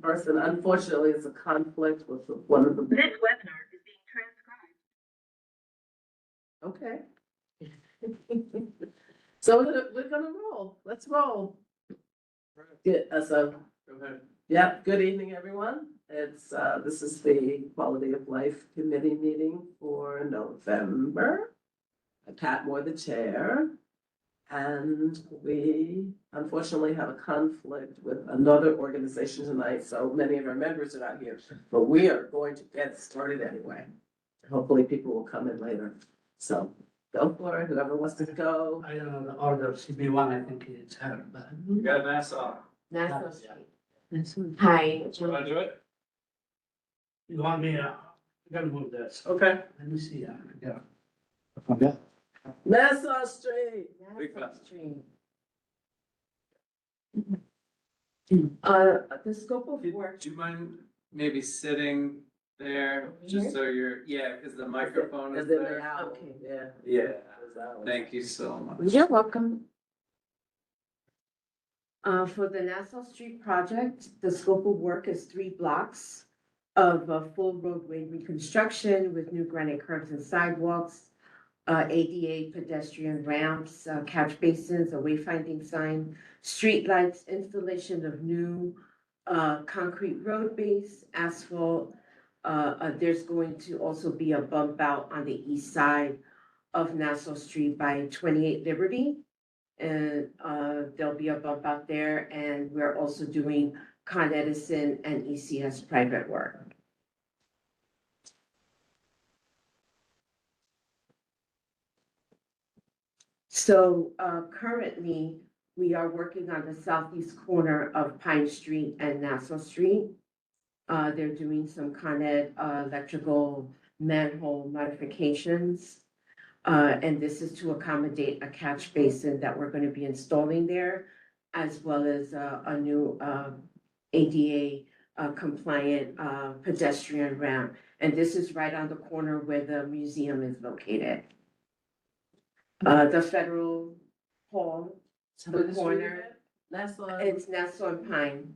person. Unfortunately, it's a conflict with one of the. This webinar is being transcribed. Okay. So we're gonna roll. Let's roll. Good, so, yeah, good evening, everyone. This is the Quality of Life Committee meeting for November. Pat Moore, the chair. And we unfortunately have a conflict with another organization tonight, so many of our members are not here. But we are going to get started anyway. Hopefully people will come in later. So go for it, whoever wants to go. I don't know the order, CB1, I think it's her, but. You got Nassau. Nassau Yeah. Street. Hi. Want to do it? You want me, I gotta move this. Okay. Let me see, yeah. Okay. Nassau Street. Big Nassau fan. Street. The scope of work. Do you mind maybe sitting there, just so you're, yeah, because the microphone is Is in the there. owl, Okay. yeah. Yeah, There's owls. thank you so much. You're welcome. For the Nassau Street project, the scope of work is 3 blocks of full roadway reconstruction with new granite curbs and sidewalks, ADA pedestrian ramps, catch basins, a wayfinding sign, street lights, installation of new concrete road base, asphalt. There's going to also be a bump out on the east side of Nassau Street by 28 Liberty. And there'll be a bump out there, and we're also doing Con Edison and ECS private work. So currently, we are working on the southeast corner of Pine Street and Nassau Street. They're doing some Con Ed electrical manhole modifications. And this is to accommodate a catch basin that we're gonna be installing there, as well as a new ADA compliant pedestrian ramp. And this is right on the corner where the museum is located. The Federal Hall, Tell me the the street corner. again. Nassau. It's Nassau and Pine.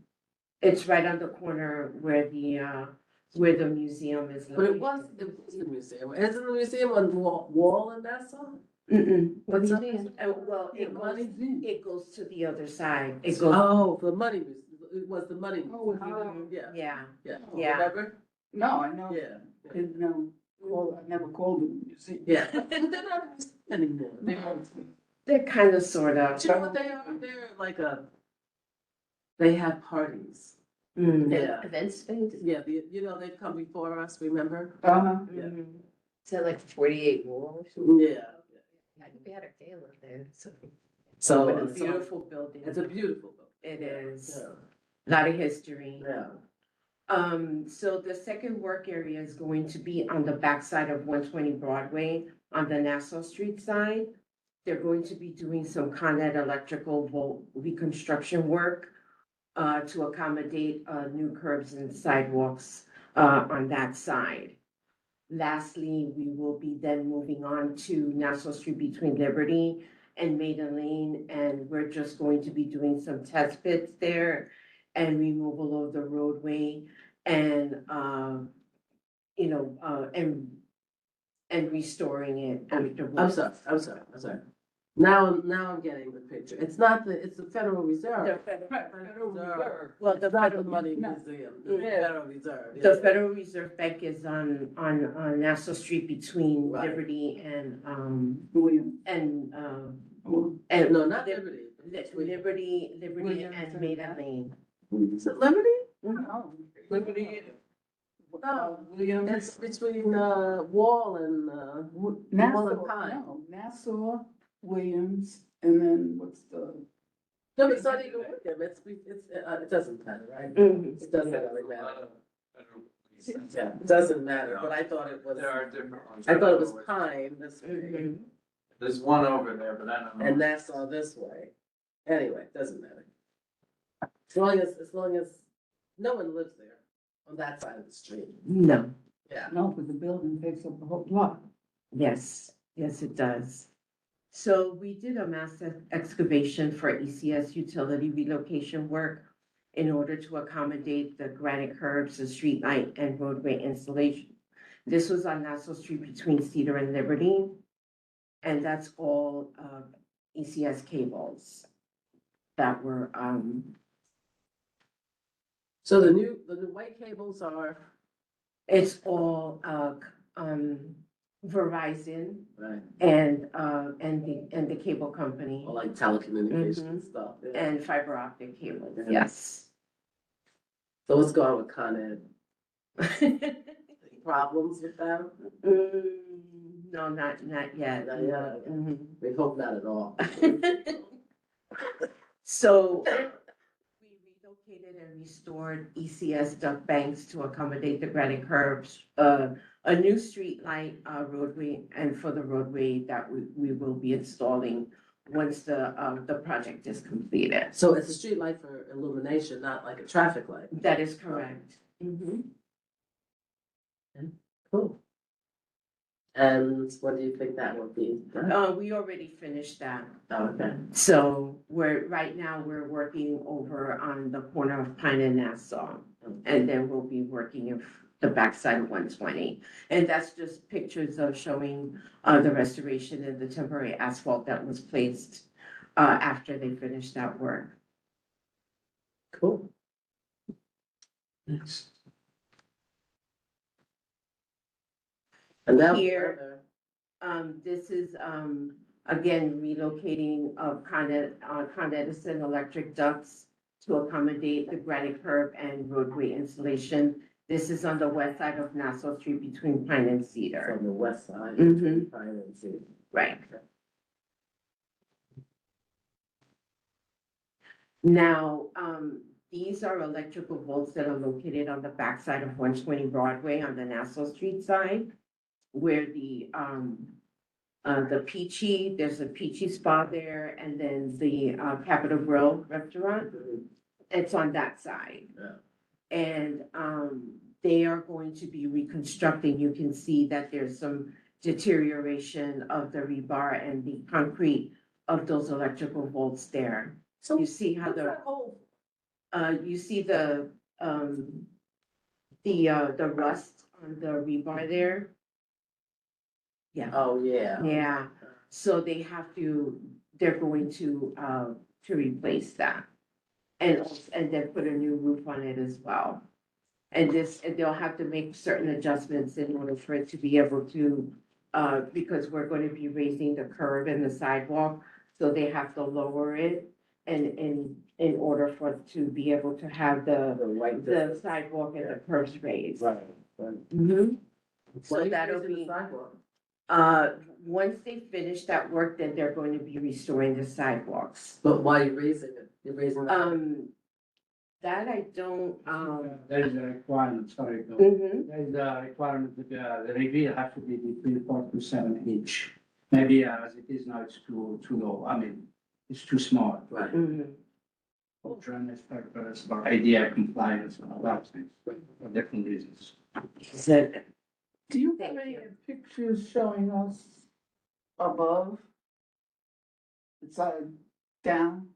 It's right on the corner where the museum is But it located. was the museum. Isn't the museum on wall in Nassau? What's up? Well, Yeah, money. it goes to the other side. It goes, Oh, the money museum. It was the money. Oh, Yeah, yeah, yeah. Yeah. Remember? No, I know. Yeah. Didn't know. Well, I never called them museum. Yeah. They're not anymore. they're kind of, sort of. Do you know what they are? They're like they have parties. Mm. Yeah. Event space? Yeah, they come before us, remember? Uh-huh. Yeah. Mhm. Is that like 48 walls? or Yeah. I think we had a gala there, so. So A it's beautiful building. a beautiful book. It is. Yeah. Lot of history. Yeah. So the second work area is going to be on the backside of 120 Broadway on the Nassau Street side. They're going to be doing some Con Ed electrical reconstruction work to accommodate new curbs and sidewalks on that side. Lastly, we will be then moving on to Nassau Street between Liberty and Maiden Lane, and we're just going to be doing some test pits there and removal of the roadway and, and restoring it I'm afterwards. sorry. Now I'm getting the picture. It's the Federal Reserve. The Federal- Federal Reserve. Well, the It's not the Federal- money no. museum, the Yeah. Federal Reserve. The Federal Reserve Bank is on Nassau Street between Right. Liberty and, William. and, Oh, and. No, not Lib- Liberty. Liberty Williams and and Maiden that. Lane. Is it Liberty? no. Liberty. No. Williams. It's between, Wall and, Wall and Nassau, Pine. no, Nassau, Williams, and then what's the? No, it's not even with them. It doesn't matter, right? Mhm. It doesn't really matter. Yeah, it doesn't matter, but I thought it was, There are different ones. I thought it was Pine this way, Mhm. There's one over there, but I don't know. and Nassau this way. Anyway, it doesn't matter. As long as no one lives there on that side of the street. No, Yeah. No, but the building takes up the whole block. yes, it does. So we did a massive excavation for ECS utility relocation work in order to accommodate the granite curbs, the street light and roadway installation. This was on Nassau Street between Cedar and Liberty. And that's all ECS cables that were, So the new white cables are, it's all Verizon right, and the cable company or like telecommunications stuff. Yeah. and fiber optic cables, Yeah. yes. So what's going on with Con Ed? Any problems with them? No, not yet. Not yet. Mhm. We hope not at all. So we relocated and restored ECS duct banks to accommodate the granite curbs, a new street light, roadway, and for the roadway that we will be installing once the project is completed. So it's a street light for illumination, not like a traffic light. That is correct. Mhm. Cool. And what do you think that will be? We already finished that. Okay. So right now, we're working over on the corner of Pine and Nassau. And then we'll be working in the backside of 120. And that's just pictures of showing the restoration and the temporary asphalt that was placed after they finished that work. Cool. Next. And now Here. This is, again, relocating of Con Edison electric ducts to accommodate the granite curb and roadway installation. This is on the west side of Nassau Street between Pine and Cedar. from the west side. Mhm. Pine and Cedar. Right. Now, these are electrical volts that are located on the backside of 120 Broadway on the Nassau Street side, where the Peachy, there's a Peachy Spa there, and then the Capitol Grill restaurant. It's on that side. Yeah. And they are going to be reconstructing. You can see that there's some deterioration of the rebar and the concrete of those electrical volts there. So You see how what's the, that whole, you see the rust on the rebar there? Yeah, oh, yeah. yeah. So they're going to replace that. And then put a new roof on it as well. And they'll have to make certain adjustments in order for it to be able to, because we're going to be raising the curb and the sidewalk, so they have to lower it. And in order for it to be able to have the white. the sidewalk and the curbs raised. Right, right. Mhm. Why So you that'll raising the be, sidewalk? once they finish that work, then they're going to be restoring the sidewalks. But why are you raising it? You're raising that? That I don't, There is a requirement, sorry, Bill. mhm. There is a requirement that the reveal has to be between 4 to 7 inch. Maybe as it is now, it's too low. I mean, it's too small. Right. Mhm. For drainage purpose, for ADA compliance, and all that things, for different reasons. So, Do you have Thank any you. pictures showing us above? It's down,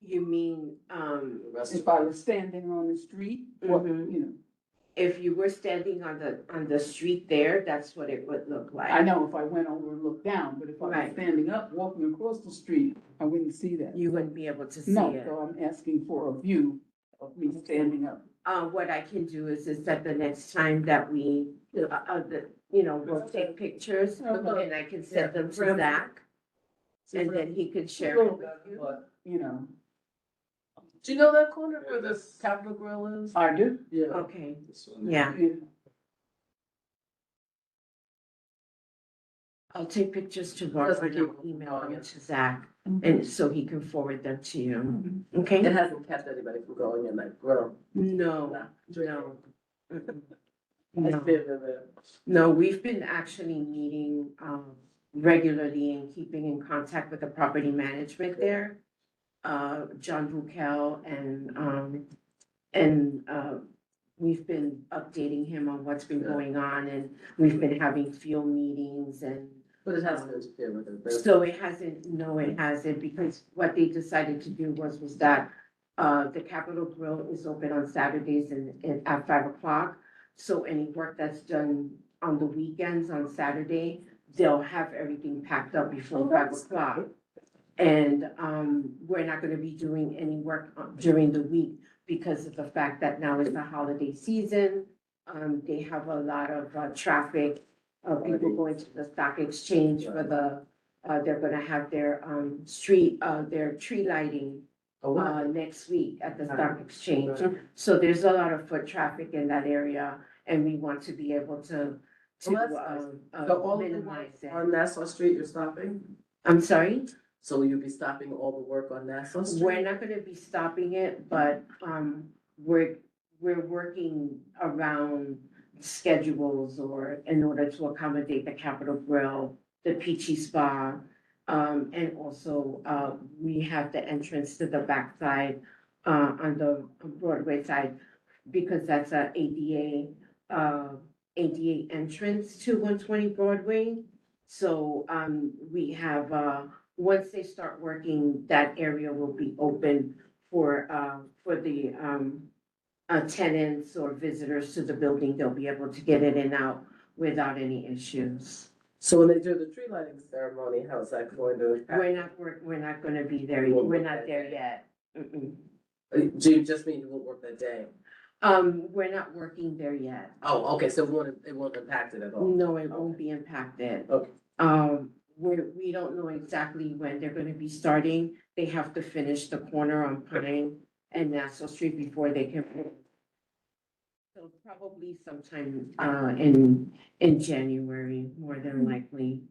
you mean, The rest if of I was standing on the street, what, Mhm. you know, if you were standing on the street there, that's what it would look I like. know if I went over and looked down, but if I was Right. standing up, walking across the street, I wouldn't see that. You wouldn't be able to see No, it. so I'm asking for a view of me standing up. What I can do is that the next time that we, we'll take pictures Okay. and I can send them to Zach. And then he could share it with you. But, you know, Do you know that corner where Yeah, the that's- Capitol Grill is? I do. Yeah. Okay, This one. yeah, Yeah. I'll take pictures tomorrow and I'll email them to Zach, and so he can forward them to you, It okay? hasn't kept anybody from going in that grill. No, No. no. Mm-mm. I've No, been in there. no, we've been actually meeting, regularly and keeping in contact with the property management there. John Bukel and we've been updating him on what's been going on, and we've been having field meetings and But it hasn't interfered with it. so it hasn't, no, it hasn't, because what they decided to do was that The Capitol Grill is open on Saturdays and at 5 o'clock. So any work that's done on the weekends, on Saturday, they'll have everything packed up before 5 o'clock. And, we're not gonna be doing any work during the week because of the fact that now is the holiday season. They have a lot of, traffic, people going to the stock exchange for they're gonna have their, their tree lighting next week at the stock exchange. So there's a lot of foot traffic in that area, and we want to be able to, Well, that's nice. So all of the minimize work it. on Nassau Street, you're stopping? I'm sorry? So will you be stopping all the work on Nassau Street? We're not gonna be stopping it, but, we're working around schedules or in order to accommodate the Capitol Grill, the Peachy Spa. And also, we have the entrance to the backside, on the Broadway side, because that's a ADA entrance to 120 Broadway. So, we have, once they start working, that area will be open for the, tenants or visitors to the building. They'll be able to get in and out without any issues. So when they do the tree lighting ceremony, how's that going to impact? We're not gonna be there, You won't we're work not that there day? yet. Mm-mm. Do you just mean you won't work that day? We're not working there yet. Oh, okay, so it won't impact it at all? No, it won't be impacted. Okay. We don't know exactly when they're gonna be starting. They have to finish the corner on Pine and Nassau Street before they can. So probably sometime, in January, more than likely.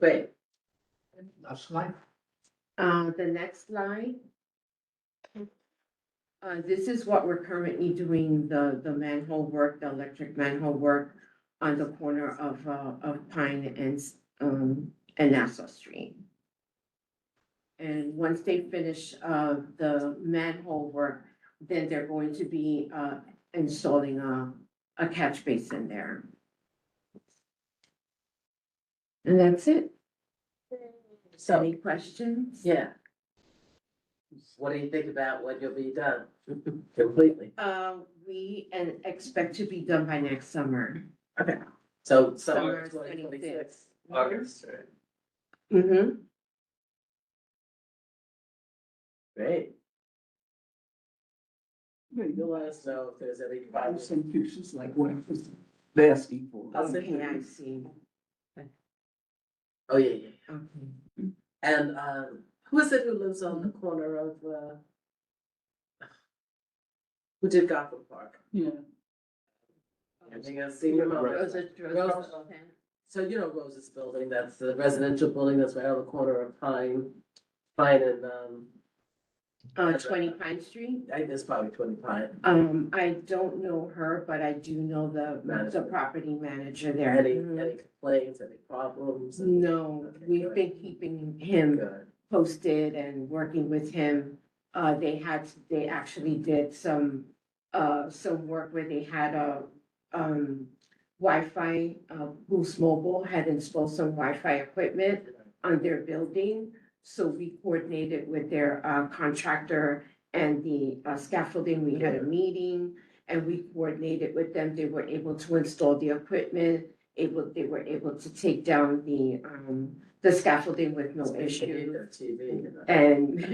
Great. That's fine. The next slide. This is what we're currently doing, the manhole work, the electric manhole work on the corner of Pine and Nassau Street. And once they finish, the manhole work, then they're going to be, installing a catch basin there. And that's it. So, Any questions? yeah. What do you think about when you'll be done completely? We expect to be done by next summer. So Summer summer twenty 26. twenty-six. August, right? Mm-hmm. Great. Maybe You'll let us know if there's any have problems. some pictures like what I was asking for. I'll send Okay, I you. see. Oh, yeah, yeah. Okay. And, who is it who lives on the corner of, who did Gotham Park? Yeah. I think I've seen him. Rosa. So you know Rose's building, that's the residential building that's right on the corner of Pine and, 20 Pine Street. I think it's probably 20 Pine. I don't know her, but I do know the Manager. property manager there. Any Mhm. complaints, any problems? No, Okay, we've good. been keeping him Good. posted and working with him. They actually did some work where they had Wi-Fi, Boost Mobile had installed some Wi-Fi equipment on their building. So we coordinated with their contractor and the scaffolding. We had a meeting and we coordinated with them. They were able to install the equipment. They were able to take down the scaffolding with no issue. Their TV, you know. And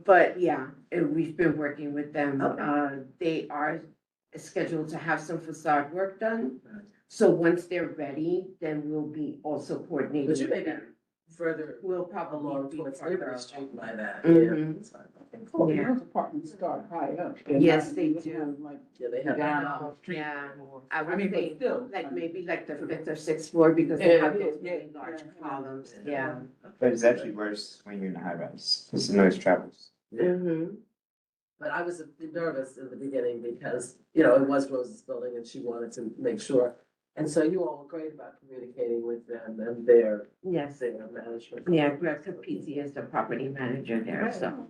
but yeah, we've been working with them. Okay. They are scheduled to have some facade work done. So once they're ready, then we'll be also coordinating But you may with be them. further We'll along probably be towards further Liberty along. Street by that. Mhm. It's fine. Okay, Oh, cool. Yeah. those apartments start high up. Yes, they They're do. not like Yeah, they have. down on the street. Yeah. or- I would mean, but say still, I like mean, maybe like the 5th or 6th floor because they Yeah, have yeah, those yeah, really large yeah. columns. Yeah. But it's actually worse when you're in a high rise, because the noise travels. Mm-hmm. But I was a bit nervous in the beginning because, you know, it was Rose's building and she wanted to make sure. And so you all were great about communicating with them and their Yes. management. Yeah, Greg Capizzi is the property manager there, so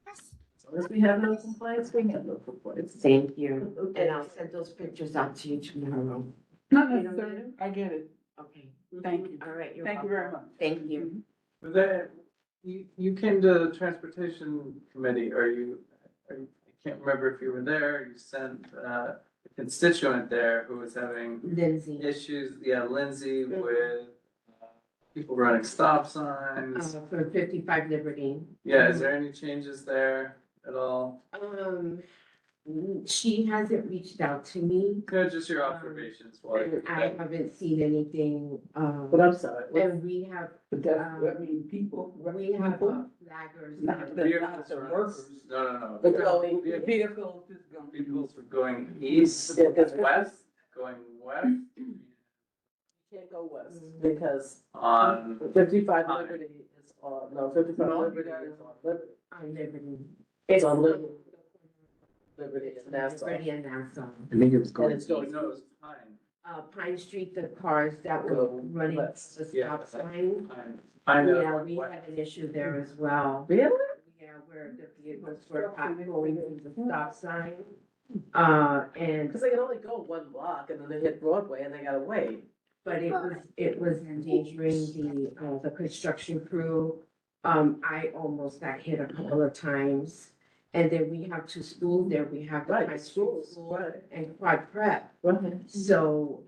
As long as we have no complaints, we have no complaints. thank you. Okay. And I'll send those pictures out to you tomorrow. Not You don't necessarily, need I get it. Okay. Thank you. All right. you're Thank you welcome. very much. Thank you. Was there, you came to the transportation committee, I can't remember if you were there, you sent, a constituent there who was having Lindsay, issues, yeah, Lindsay, with people running stop signs. for 55 Liberty. Yeah, is there any changes there at all? She hasn't reached out to me, No, just your observations while you're and I haven't seen anything, But I'm sorry, and we have, But that's, I mean, people. we have people, flaggers. Not the, Vehicles not the running- workers. No. but going, Vehicles- Vehicles is gonna be. Vehicles were going east, Yeah, 'cause- west, going west can't go west because on, 55 Fine. Liberty is on, no, 55 No, Liberty you got it. is on Liberty. On Liberty. It's on Liberty. Liberty and Nassau. Liberty and Nassau. I think it was And it's going no, it's Pine. Pine Street, the cars that were Go running west. the Yeah. stop sign. Pine, Yeah, we had an issue there as well. Really? Yeah, where the vehicles were going through the stop sign. And, Because they can only go one block and then they hit Broadway and they gotta wait. but it was endangering the construction crew. I almost got hit a couple of times. And then we have two schools there. We have the Right, Pine Street schools, School right. and Quad Prep. Right. So,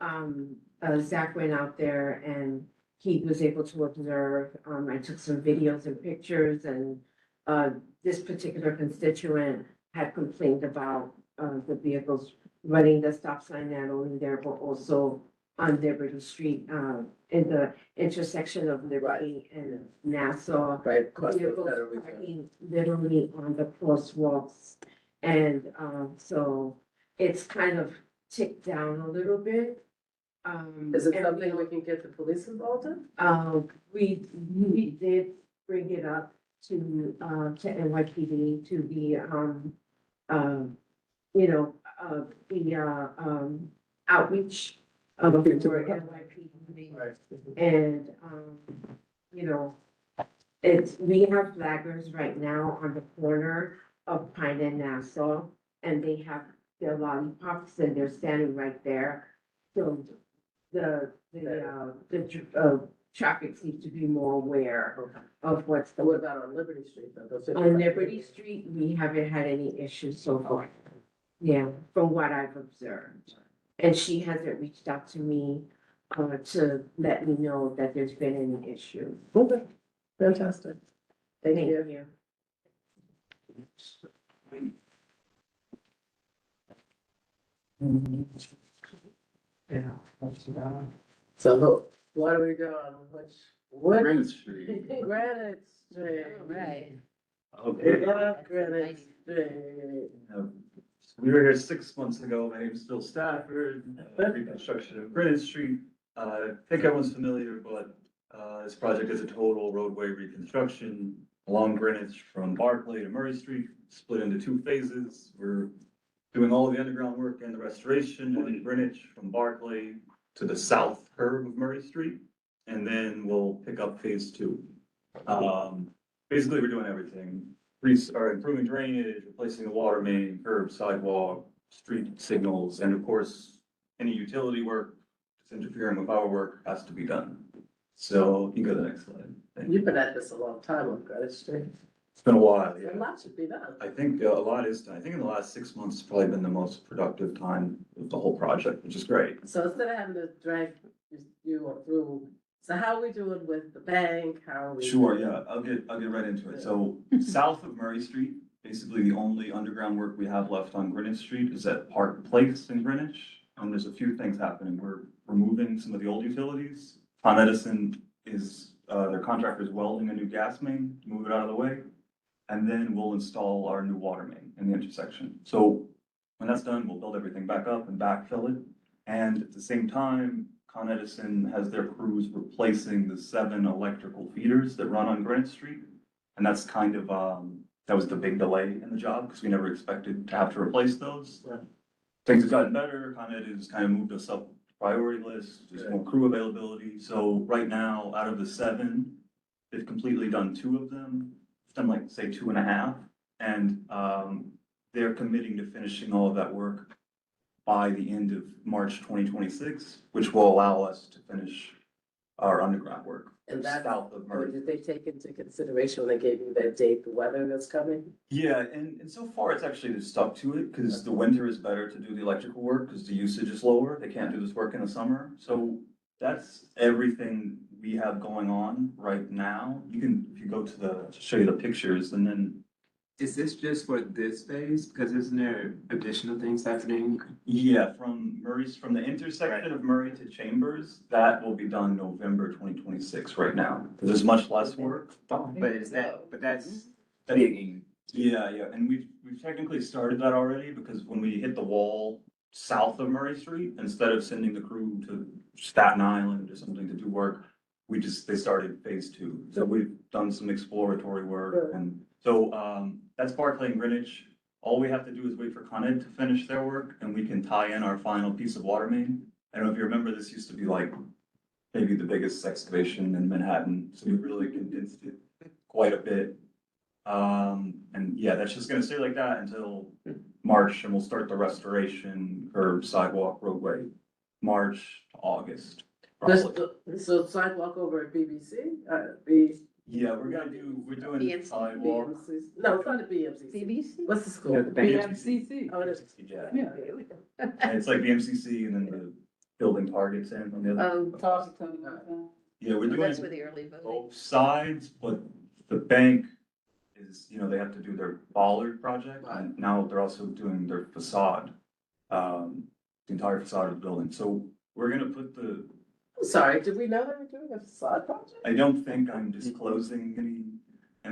Zach went out there and he was able to observe. I took some videos and pictures, and, this particular constituent had complained about, the vehicles running the stop sign not only there, but also on Liberty Street, in the intersection of Liberty and Nassau. Right. across the Vehicles Federal Reserve. parking literally on the crosswalks. And, so it's kind of ticked down a little bit. Is it and something we can get the police involved in? we did bring it up to NYPD, to the outreach for NYPD. Right. And, we have flaggers right now on the corner of Pine and Nassau, and they have their lollipops and they're standing right there. So the traffic seems to be more aware Okay. of what's And what going about on Liberty Street though? Those on Liberty Street. We haven't had any issues so far. Yeah, from what I've observed. And she hasn't reached out to me, to let me know that there's been any issue. Okay, fantastic. Thank you. Yeah. So what are we doing? What? Granite Street. Granite Street. Right. Okay. Yeah, Granite Street. We were here 6 months ago. My name's Phil Stafford, reconstruction of Granite Street. I think everyone's familiar, but this project is a total roadway reconstruction along Greenwich from Barclay to Murray Street, split into two phases. We're doing all of the underground work and the restoration in Greenwich from Barclay to the south curve of Murray Street. And then we'll pick up phase two. Basically, we're doing everything. Improving drainage, replacing the water main, curb, sidewalk, street signals, and of course, any utility work that's interfering with our work has to be done. So you can go to the next slide. Thank you. You've been at this a long time on Granite Street. It's been a while, A yeah. lot should be done. I think a lot is done. I think in the last 6 months, it's probably been the most productive time of the whole project, which is great. So instead of having to drag you through, so how are we doing with the bank? How are we? Sure, yeah, I'll get right into it. So south of Murray Street, basically the only underground work we have left on Greenwich Street is at Park Place in Greenwich. And there's a few things happening. We're removing some of the old utilities. Con Edison is, their contractor is welding a new gas main, to move it out of the way. And then we'll install our new water main in the intersection. So when that's done, we'll build everything back up and backfill it. And at the same time, Con Edison has their crews replacing the 7 electrical feeders that run on Greenwich Street. And that's kind of, that was the big delay in the job because we never expected to have to replace those. Yeah. Things have gotten better. Con Ed has kind of moved us up the priority list, just more crew availability. So right now, out of the 7, they've completely done 2 of them. It's done like, say, 2.5. And they're committing to finishing all of that work by the end of March 2026, which will allow us to finish our underground work. And that's, south of or Murray. did they take into consideration when they gave you that date, the weather that's coming? Yeah, and so far it's actually stuck to it, because the winter is better to do the electrical work, because the usage is lower, they can't do this work in the summer, so that's everything we have going on right now. You can, if you go to to show you the pictures, and then, Is this just for this phase? Because isn't there additional things happening? yeah, from the intersection of Murray to Chambers, that will be done November 2026 right now, because there's much less work. But that's That- big. Yeah, and we've technically started that already, because when we hit the wall south of Murray Street, instead of sending the crew to Staten Island or something to do work, they started phase 2. So we've done some exploratory work, and so, that's Barclay and Greenwich. All we have to do is wait for Con Ed to finish their work, and we can tie in our final piece of water main. I don't know if you remember, this used to be like maybe the biggest excavation in Manhattan, so we really condensed it quite a bit. And yeah, that's just gonna stay like that until March, and we'll start the restoration, curb, sidewalk, roadway, March to August. probably. So sidewalk over at BBC, Yeah, we're doing BMC. sidewalk. BMC, no, it's not a BMCC. CBC? What's the school? Yeah, the bank. BMCC. Oh, it is. Yeah, Yeah. and it's like the MCC and then the building targets in on the other. Tarleton, Yeah, we're That's doing where the early voting. both sides, but the bank is, they have to do their bollard project, and now they're also doing their facade. The entire facade of the building, so we're gonna put I'm sorry, did we know they were doing a facade project? I don't think I'm disclosing any You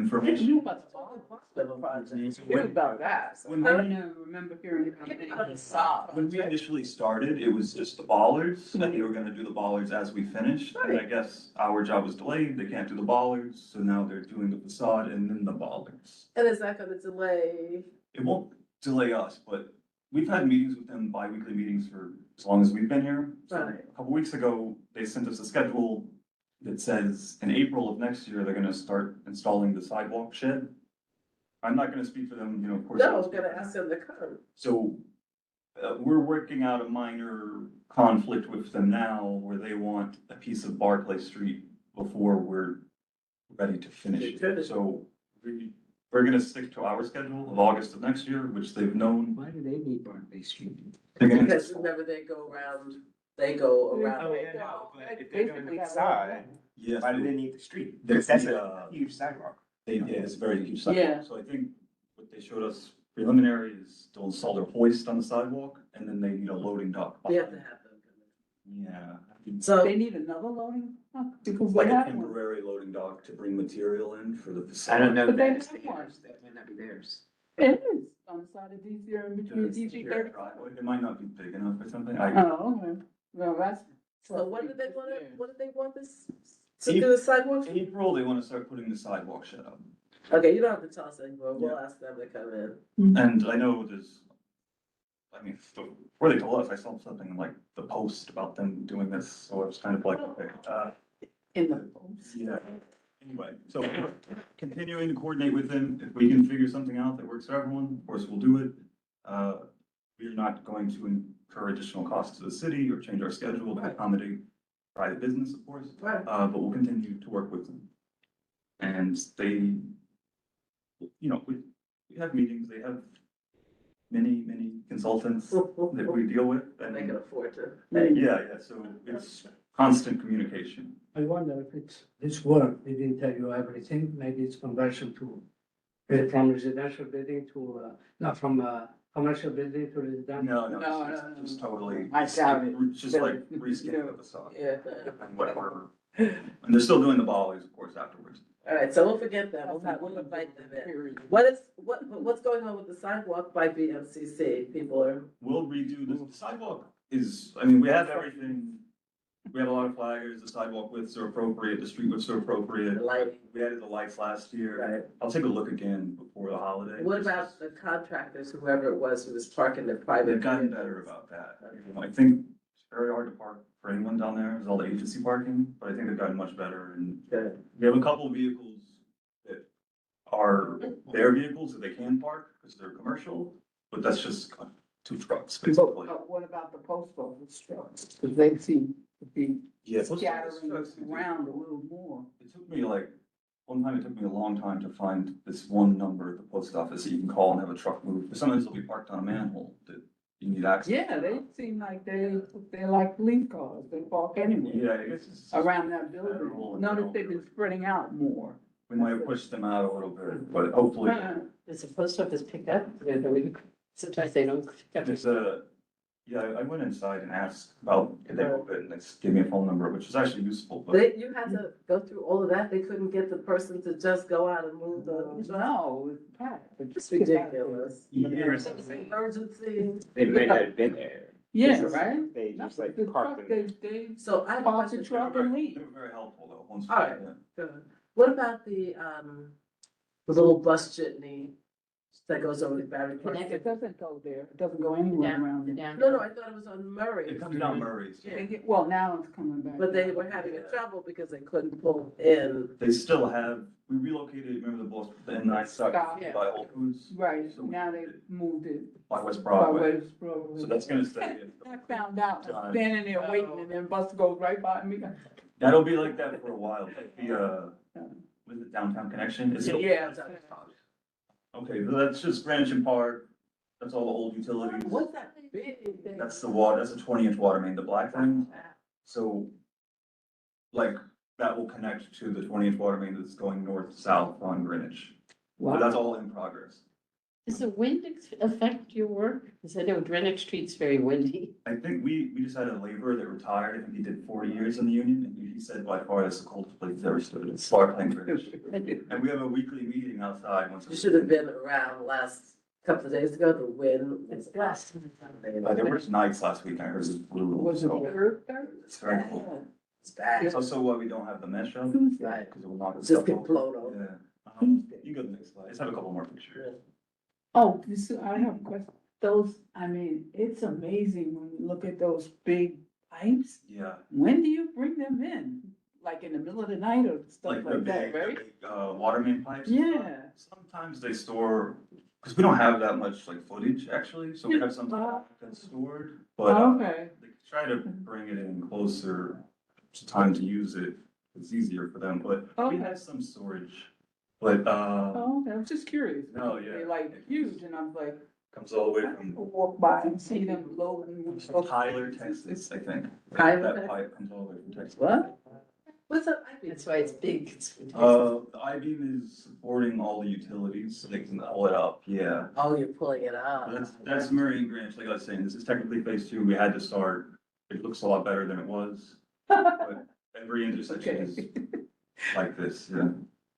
information. knew about the hospital project. You knew about that. When I we- don't know, remember hearing about the facade. When we initially started, it was just the bollards, and they were gonna do the bollards as we finished, and I guess our job was delayed, they can't do the bollards, so now they're doing the facade and then the bollards. And is that gonna delay? It won't delay us, but we've had meetings with them, bi-weekly meetings for as long as we've been here. So Right. a couple weeks ago, they sent us a schedule that says in April of next year, they're gonna start installing the sidewalk shed. I'm not gonna speak for them, of course. No, I was gonna ask them to come. So, we're working out a minor conflict with them now where they want a piece of Barclay Street before we're ready to finish it. So we're gonna stick to our schedule of August of next year, which they've known. Why do they need Barclay Street? They're gonna- Because remember, they go around. Oh, yeah, no, but if they're doing the facade, Yes, why do they need the street? There's Because that's the, a huge sidewalk. they did, it's a very huge Yeah. sidewalk. So I think what they showed us preliminary is they'll install their hoist on the sidewalk, and then they need a loading dock. We have to behind. have them come Yeah. in. So, They need another loading, huh? Because Like they a have one. temporary loading dock to bring material in for the facade. I don't know. But they That's have theirs. That might not be theirs. It is on the side of DC or in between There's DC shared 30. driveway. It might not be big enough or something. Oh, okay. Well, that's. so what did they want this, to do the sidewalk? April, they wanna start putting the sidewalk shed up. Okay, you don't have to tell us anymore, we'll ask them to come in. And I know before they told us, I saw something like the Post about them doing this, so it was kind of like, okay, In the. yeah. Anyway, so we're continuing to coordinate with them. If we can figure something out that works for everyone, of course, we'll do it. We're not going to incur additional costs to the city or change our schedule to accommodate private business, of course. Right. But we'll continue to work with them. And they, we have meetings, they have many consultants that we deal with. And They can afford to. yeah, so it's constant communication. I wonder if it's this work, they didn't tell you everything, maybe it's conversion to, from residential building to, not from, commercial building to residential. No, it's totally. I doubt it. It's just like reskin the facade. Yeah. And whatever. And they're still doing the bollards, of course, afterwards. All right, so we'll forget that, we'll invite them in. What's going on with the sidewalk by BMCC? People are, We'll redo the sidewalk we have everything. We have a lot of flaggers, the sidewalk widths are appropriate, the street widths are appropriate. the lighting, We added the lights last year. right? I'll take a look again before the holiday. What about the contractors, whoever it was who was parking their private? They've gotten vehicles? better about that. I think it's very hard to park for anyone down there, there's all the agency parking, but I think they've gotten much better, and Good. we have a couple of vehicles that are their vehicles that they can park, because they're commercial, but that's just 2 trucks, basically. What about the post office trucks? Because they seem to be Yeah, post office scattering trucks, around a little more. it took me like, one time it took me a long time to find this one number at the post office that you can call and have a truck move. Sometimes they'll be parked on a manhole that you need access. Yeah, they seem like they're like police cars, they park anywhere Yeah, I guess it's. around that Federal building. and Notice they've been spreading out more. We might have pushed them out a little bit, but hopefully, Does the post office pick up? Sometimes they don't. pick up. it's yeah, I went inside and asked about, could they move it, and they just gave me a phone number, which was actually useful, but. You had to go through all of that, they couldn't get the person to just go out and move the. No, it's packed. It's ridiculous. Years. Emergency. They may not have been there. Yeah, This is- right? They just like The parked truck, them. they So I have a park the question. truck and leave. They were very helpful though, once. All right. Good. What about the little bus jitney that goes over the Barry Park? It doesn't go there, it doesn't go anywhere Down, around there. down. No, I thought it was on Murray. It comes down Murray's. Yeah. Well, now it's coming back. But they were having a trouble because they couldn't pull in. They still have, we relocated, remember the bus, the N9 Stop. stop Yeah. by Whole Foods? Right, So we now they did it moved it. By West by Broadway, West Broadway. so that's gonna stay. I found out, Time. standing there waiting and then bus goes right by me. That'll be like that for a while, like the, with the downtown connection, it's still. Yeah. Okay, so that's just Greenwich and Park, that's all the old utilities. What's that big thing? That's the water, that's a 20-inch water main, the black thing. So, like, that will connect to the 20-inch water main that's going north to south on Greenwich. But that's all in progress. Does the wind affect your work? Because I know Greenwich Street's very windy. I think we just had a laborer that retired, I think he did 40 years in the union, and he said by far that's the coldest place he's ever stood, it's sparkling Greenwich. And we have a weekly meeting outside once. a You should have week. been around last couple of days ago, the wind. It's blessed. There was nights last week, I heard it was brutal, Was it so third? it's very cool. It's bad. It's also why we don't have the mesh up, Right. because it will knock us Just up get over. blown over. Yeah. You can go to the next slide, let's have a couple more pictures. Oh, I have a question. Those, I mean, it's amazing when you look at those big pipes. Yeah, When do you bring them in? Like in the middle of the night or stuff like the like that, big, right? water main pipes. and stuff. Yeah. Sometimes they store, because we don't have that much like footage actually, so we have some that's stored, but Okay. they try to bring it in closer to time to use it. It's easier for them, but we Okay. have some storage. But, Oh, okay. I was just curious. No, yeah. They're like huge and I'm like, comes all the way I from walk by and see them loading. Tyler, Texas, I think. Tyler, That Texas? pipe comes all the way from Texas. What? What's up? That's why it's big. The I-beam is supporting all the utilities, so they can pull it up, yeah. Oh, you're pulling it out. That's Murray and Greenwich, like I was saying, this is technically phase 2, we had to start, it looks a lot better than it was. But every intersection is like this, yeah.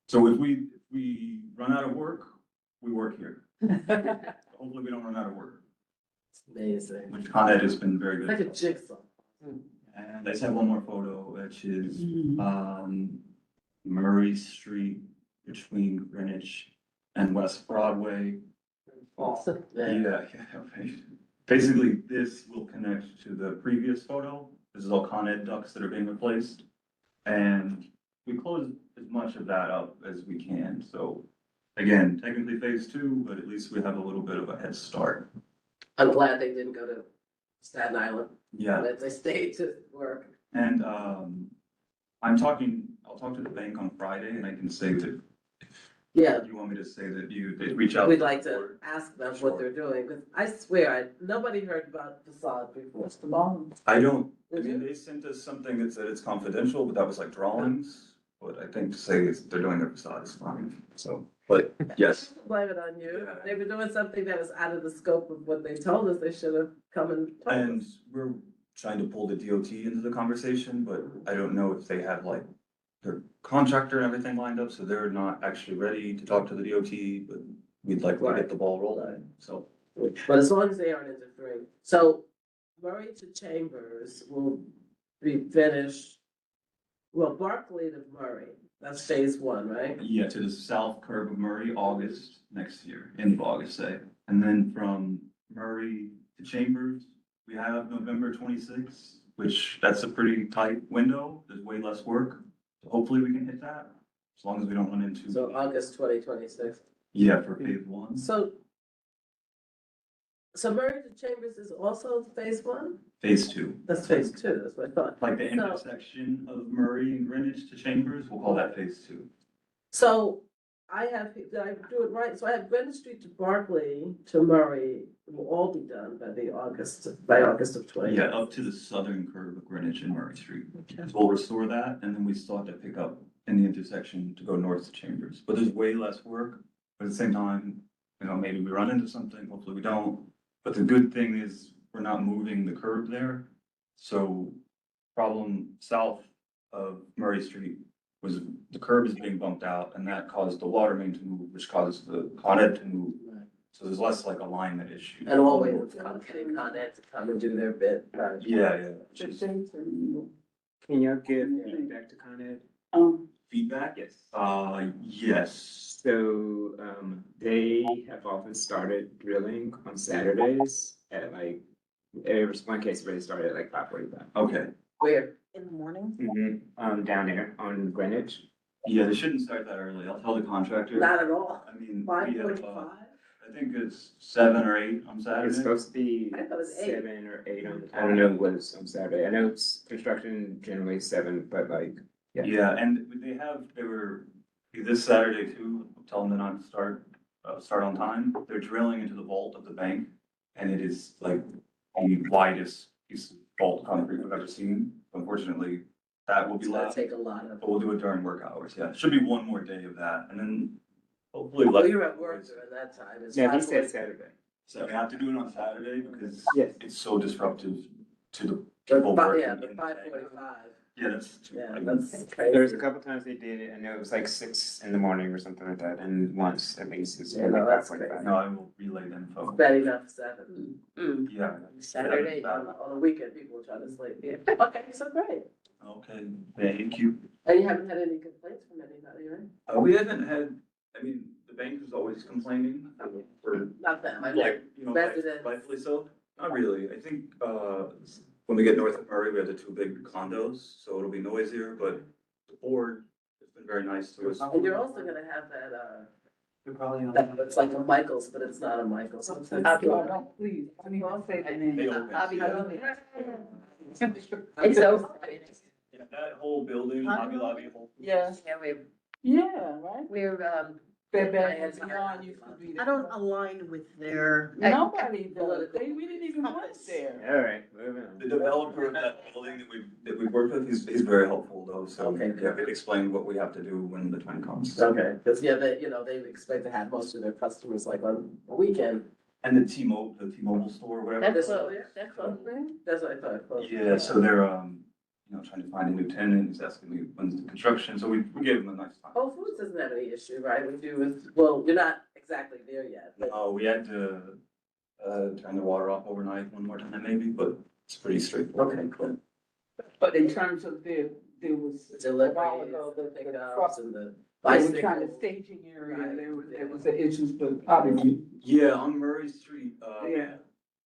So if we run out of work, we work here. Hopefully we don't run out of work, It's amazing. which Con Ed has been very It's like a good. jigsaw. And I just have one more photo, which is, Mm-hmm. Murray Street between Greenwich and West Broadway. Awesome. Yeah, right. Basically, this will connect to the previous photo. This is all Con Ed ducts that are being replaced. And we closed as much of that up as we can, so again, technically phase 2, but at least we have a little bit of a head start. I'm glad they didn't go to Staten Island, Yeah, that they stayed to work. and, I'll talk to the bank on Friday and I can say that, Yeah, you want me to say that they reach out. we'd the like to board? ask them what they're doing, because I swear, nobody heard about facade before. What's the bottom? I don't, I Did mean, you? they sent us something that said it's confidential, but that was like drawings. But I think to say they're doing their facade is fine, so, but yes. Blame it on you. Yeah. They were doing something that was out of the scope of what they told us. They should have come and told And us. we're trying to pull the DOT into the conversation, but I don't know if they have like their contractor and everything lined up, so they're not actually ready to talk to the DOT, but we'd like to Right. get the ball rolling, so. But as long as they aren't interfering. So Murray to Chambers will be finished. Well, Barclay to Murray, that's phase 1, right? Yeah, to the south curve of Murray, August next year, end of August, say. And then from Murray to Chambers, we have November 26th, which that's a pretty tight window. There's way less work. So hopefully we can hit that, as long as we don't run into. So August 2026. Yeah, for phase 1. So So Murray to Chambers is also phase one? Phase two, That's phase two, that's what I thought. like the So- intersection of Murray and Greenwich to Chambers, we'll call that phase two. So I have, did I do it right? So I have Greenwich Street to Barclay to Murray will all be done by August of twenty. Yeah, up to the southern curve of Greenwich and Murray Street. We'll restore that, and then we still have to pick up in the intersection to go north to Chambers. But there's way less work, but at the same time, you know, maybe we run into something, hopefully we don't. But the good thing is, we're not moving the curb there. So problem south of Murray Street was the curb is being bumped out, and that caused the water main to move, which causes the Con Ed to move. So there's less like alignment issue. And always getting Con Ed to come and do their bit. Yeah, yeah. The dates are, Can y'all give feedback to Con Ed? Feedback? Yes. Yes. So, they have often started drilling on Saturdays at like, there was one case where they started at like 5:45. Okay. Where? In the morning? Down there on Greenwich. Yeah, they shouldn't start that early. I'll tell the contractor. Not at all. I mean, we 5:45? have, I think it's 7 or 8 on It's Saturday. supposed to be I thought it was 8. 7 or 8 on, I don't know what it's on Saturday. I know it's construction generally 7, but like, Yeah, and they were, this Saturday too, tell them to not start on time. They're drilling into the vault of the bank, and it is like the widest piece of vault concrete we've ever seen. Unfortunately, that will be It's gonna left, take a lot of. but we'll do it during work hours, yeah. Should be one more day of that, and then hopefully. Well, you're at work during that time. It's yeah, he 5:45. said Saturday. So we have to do it on Saturday because Yes. it's so disruptive to the But people working. yeah, in the but bank. 5:45. Yeah, that's. Yeah, I mean, that's crazy. There was a couple times they did it, I know it was like 6 in the morning or something like that, and once at least it's Yeah, like no, that's 5:45. No, I will relay the info. Bad enough 7. Yeah. Saturday, on the weekend, people will try to sleep. Yeah. Okay, so great. Okay, thank you. And you haven't had any complaints from anybody, right? We haven't had, I mean, the bank is always complaining for Not them, I mean, like, you know, residents. rightfully so. Not really. I think, when we get north of Murray, we have the 2 big condos, so it'll be noisier, but the board has been very nice to us. And you're also gonna have that, You're probably on. that looks like a Michaels, but it's not a Michaels. It's don't, please, I mean, I'll say the name. They open. It's over. Yeah, that whole building, Hobby Lobby, whole. Yeah, yeah, right? We're, Bed Bath and Beyond used to be there. I don't align with their. Nobody does, we didn't even went there. All right, moving on. The developer of that building that we worked with, he's very helpful though, so. Okay, Yeah, it explained what we have to do when the time comes. Okay, because, yeah, they, they expect to have most of their customers like on a weekend. And the T-Mobile store, whatever. that's This what, one, yeah. that's what. That's what I thought. Yeah, so they're, trying to find a new tenant, he's asking me when's the construction, so we gave him a nice time. Whole Foods doesn't have any issue, right, with you, well, you're not exactly there yet, but. We had to, turn the water off overnight one more time maybe, but it's pretty straightforward. Okay, cool. But in terms of there was. a while Deliveries, ago, the the pickups truck- and the They were trying to bicycles. staging area, Right. there was the issues, but obviously, Yeah, on Murray Street, Yeah.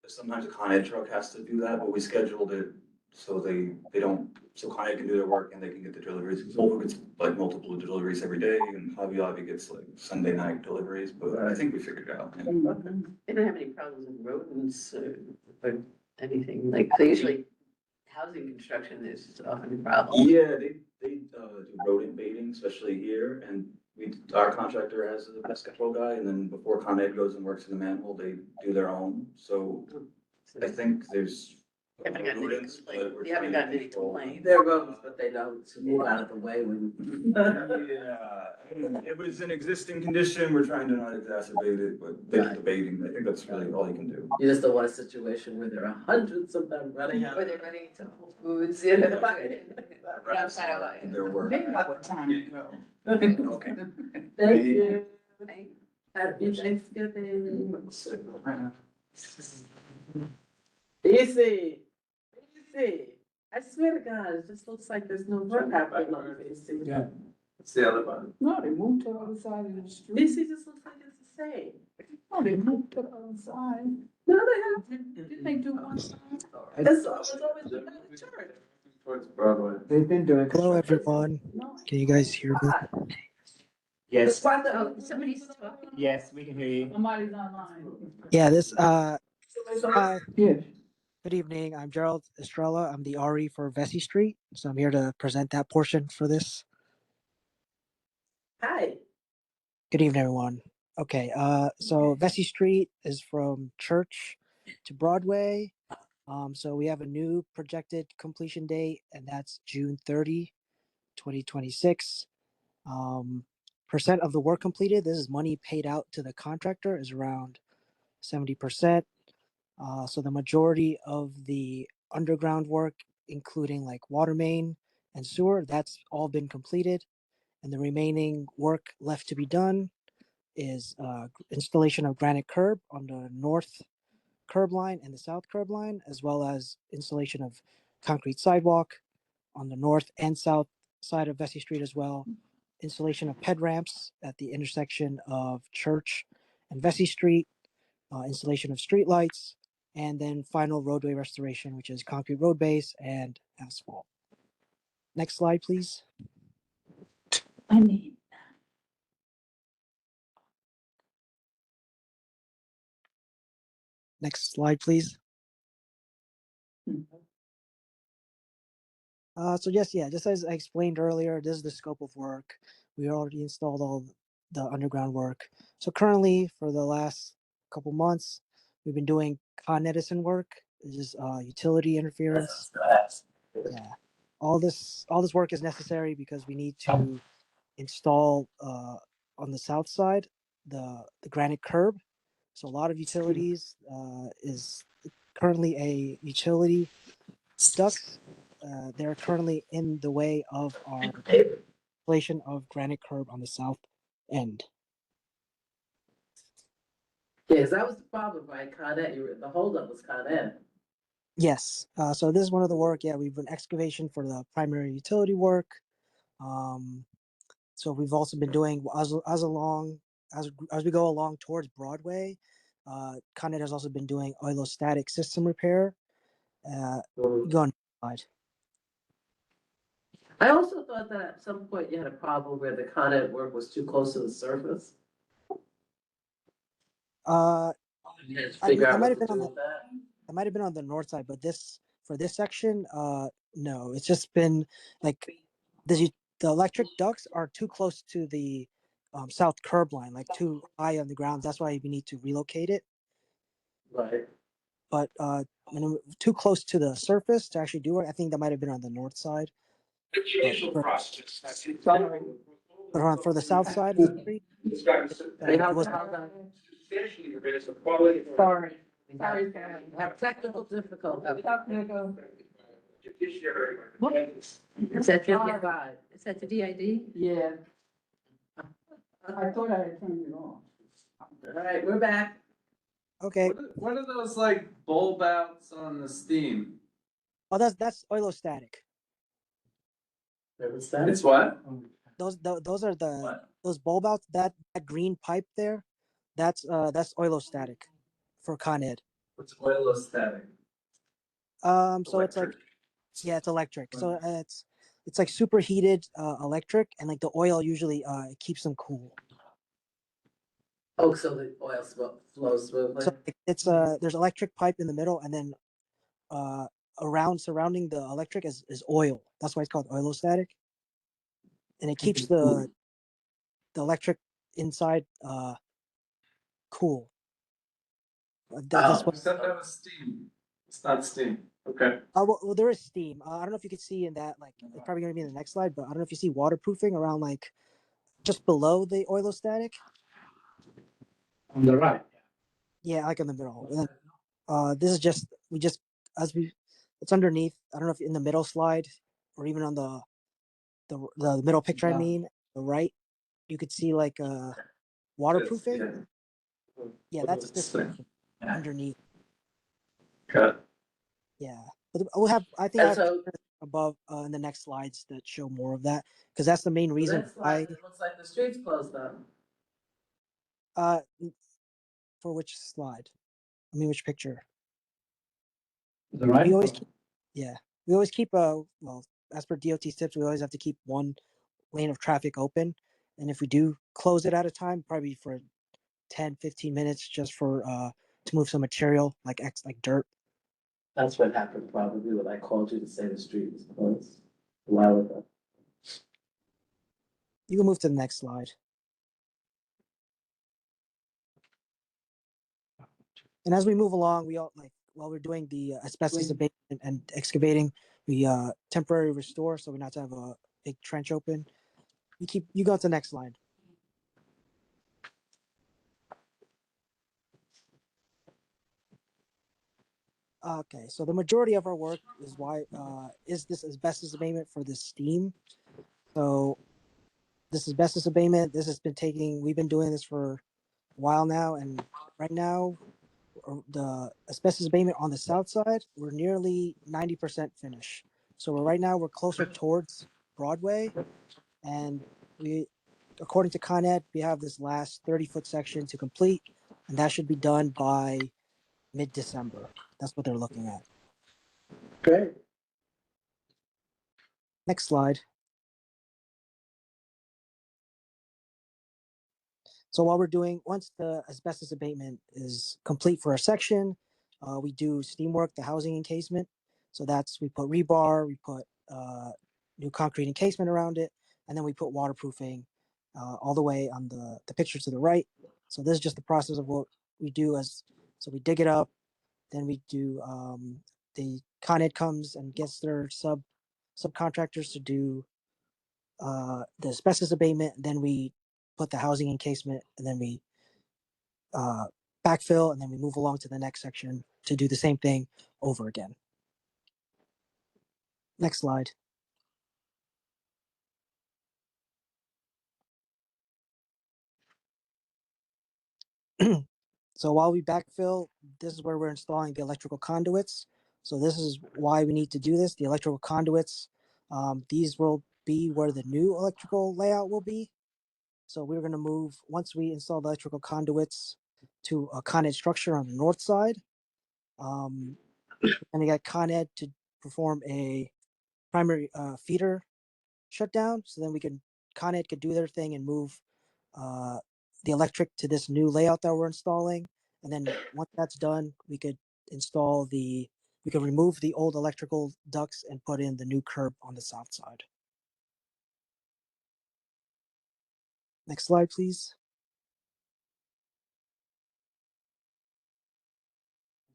sometimes a Con Ed truck has to do that, but we scheduled it so they don't, so Con Ed can do their work and they can get the deliveries. Because Volvo gets like multiple deliveries every day and Hobby Lobby gets like Sunday night deliveries, but I think we figured it out. Yeah. They don't have any problems with rodents or anything, like, so usually housing construction is often a problem. Yeah, they do rodent baiting, especially here, and our contractor has a pest control guy, and then before Con Ed goes and works in the manhole, they do their own, so I think there's. You haven't gotten any rodents, but complaints. we're You haven't trying gotten to any control. complaints. They're rodents, but they know to move out of the way when. Yeah, it was an existing condition, we're trying to not exacerbate it, but they're debating, I think that's really all you can do. You just don't want a situation where there are hundreds of them running out. Or they're running into Whole Foods, you know. Right. But I'm kind of like. Their work. they know what time to go. Okay. Thank you. Happy Thanksgiving. Easy. I swear to God, it just looks like there's no work happening on BC. Yeah. It's the other one. No, they moved to the other side of the street. BC just looks like it's the same. No, they moved to the other side. No, they haven't. Didn't they do one side? It's always been a church. Towards Broadway. They've been doing. Hello, everyone. No. Can you guys hear me? Yes, Oh, somebody's talking. yes, we can hear you. Somebody's online. Yeah, this Hi, Yes. good evening. I'm Gerald Estrella. I'm the RE for Vesey Street. So I'm here to present that portion for this. Hi. Good evening, everyone. Okay, so Vesey Street is from Church to Broadway. So we have a new projected completion date, and that's June 30, 2026. Percent of the work completed, this is money paid out to the contractor, is around 70%. So the majority of the underground work, including like water main and sewer, that's all been completed. And the remaining work left to be done is installation of granite curb on the north curb line and the south curb line, as well as installation of concrete sidewalk on the north and south side of Vesey Street as well. Installation of ped ramps at the intersection of Church and Vesey Street, installation of street lights, and then final roadway restoration, which is concrete road base and asphalt. Next slide, please. I mean, Next slide, please. So just as I explained earlier, this is the scope of work. We already installed all the underground work. So currently, for the last couple months, we've been doing Con Edison work. This is utility interference. Yeah, all this work is necessary because we need to install on the south side the granite curb. So a lot of utilities is currently a utility ducts. They're currently in the way of our installation of granite curb on the south end. Yes, that was the problem, right? Con Ed, the holdup was Con Ed. Yes. So this is one of the work. Yeah, we've been excavation for the primary utility work. So we've also been doing as we go along towards Broadway. Con Ed has also been doing oilostatic system repair. Go on slide. I also thought that at some point you had a problem where the Con Ed work was too close to the surface. You had to figure out might what have to been do with that. It might have been on the north side, but for this section, no, it's just been like the electric ducts are too close to the south curb line, like too high on the ground. That's why we need to relocate it. Right. But when too close to the surface to actually do it, I think that might have been on the north side. But for the south side of the street, Hey, how's was that? sorry. Sorry, Karen. Have technical difficulties. Is that your, Side. is that the DID? Yeah. I thought I had turned it off. All right, we're back. okay. What are those like bulb outs on the steam? Oh, that's oilostatic. It's what? Those are the What? those bulb outs. That green pipe there, that's oilostatic for Con Ed. What's oilostatic? So it's like, yeah, it's electric. So it's like superheated electric, and like the oil usually it keeps them cool. Oh, so the oil flows smoothly. So it's there's electric pipe in the middle, and then surrounding the electric is oil. That's why it's called oilostatic, and it keeps the electric inside cool. That's what. Except that was steam. It's not steam. Okay. Well, there is steam. I don't know if you could see in that, like, it's probably gonna be in the next slide, but I don't know if you see waterproofing around like just below the oilostatic. On the right. Yeah, like in the middle. And then, this is just it's underneath. I don't know if in the middle slide or even on the middle picture. I mean, the right, you could see like waterproofing. Yeah, that's this underneath. Got it. Yeah, but we'll have. I think I have pictures above in the next slides that show more of that because that's the main reason why. It looks like the street's closed up. For which slide? I mean, which picture? The right. We always keep well, as per DOT tips, we always have to keep one lane of traffic open, and if we do close it at a time, probably for 10-15 minutes, just for to move some material like dirt. That's what happened probably when I called you to say the street was closed a while ago. You can move to the next slide. And as we move along, we all while we're doing the asbestos abatement and excavating, we temporarily restore so we not to have a big trench open. You go to the next slide. Okay, so the majority of our work is this asbestos abatement for the steam. So this asbestos abatement, we've been doing this for a while now, and right now the asbestos abatement on the south side, we're nearly 90% finished. So right now we're closer towards Broadway, and according to Con Ed, we have this last 30-foot section to complete, and that should be done by mid-December. That's what they're looking at. Great. Next slide. So once the asbestos abatement is complete for a section, we do steam work, the housing encasement. So we put rebar, we put new concrete encasement around it, and then we put waterproofing all the way on the picture to the right. So this is just the process of what we do so we dig it up, then we do, the Con Ed comes and gets their subcontractors to do the asbestos abatement, then we put the housing encasement, and then we backfill, and then we move along to the next section to do the same thing over again. Next slide. So while we backfill, this is where we're installing the electrical conduits. So this is why we need to do this. The electrical conduits, these will be where the new electrical layout will be. So we're going to move, once we install the electrical conduits, to a Con Ed structure on the north side. And we got Con Ed to perform a primary feeder shutdown. So then Con Ed could do their thing and move the electric to this new layout that we're installing. And then once that's done, we could remove the old electrical ducts and put in the new curb on the south side. Next slide, please.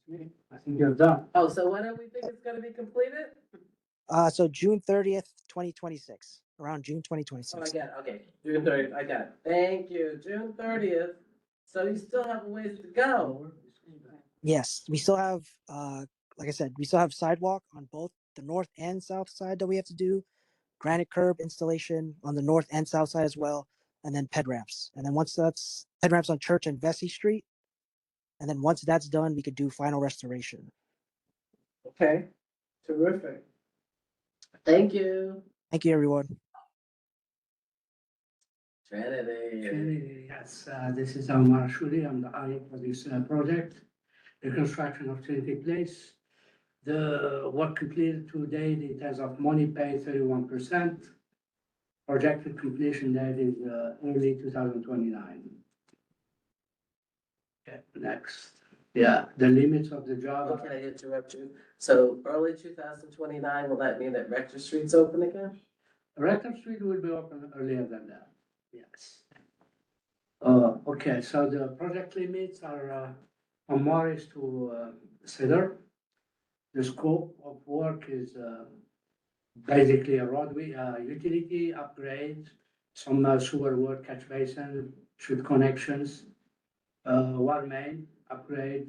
I think you're done. Oh, so when do we think it's gonna be completed? So June 30th, 2026, around June Oh, I 2026. got it, okay, June 30th, I got it, thank you, June 30th, so you still have a ways to go. Yes, we still have, like I said, we still have sidewalk on both the north and south side that we have to do, granite curb installation on the north and south side as well, and then ped ramps. And then once that's ped ramps on Church and Vesey Street, and then once that's done, we could do final restoration. Okay, terrific. Thank you. Thank you, everyone. Trinity. Yes, this is Omar Shuri. I'm the eye for this project, the construction of Trinity Place. The work completed to date in terms of money paid 31%. Projected completion date is early 2029. Okay, next. Yeah, the limits of the job. Oh, can I interrupt you? So early 2029, will that mean that Rector Street's open again? Rector Street will be open earlier than that, yes. Okay, so the project limits are from Morris to Cedar. The scope of work is basically a roadway, utility upgrade, some sewer work, catch basin, street connections, water main upgrade,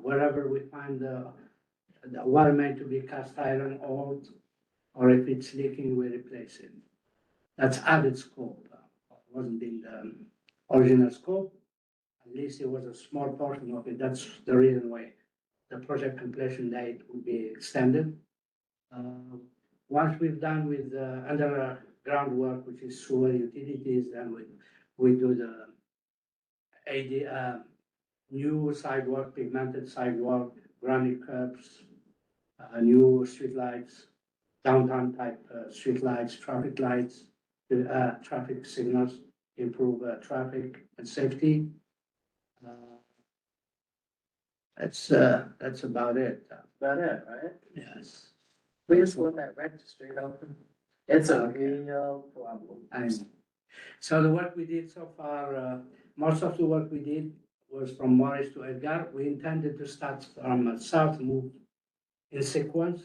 wherever we find the water main to be cast iron old, or if it's leaking, we replace it. That's added scope, wasn't in the original scope. At least it was a small portion of it. That's the reason why the project completion date will be extended. Once we've done with the underground work, which is sewer utilities, then we do the new sidewalk, pigmented sidewalk, granite curbs, new streetlights, downtown type streetlights, traffic lights, traffic signals, improve traffic and safety. That's about it. About it, right? Yes. We just want that registry open. It's a real problem. So the work we did so far, most of the work we did was from Morris to Edgar. We intended to start from south, move in sequence.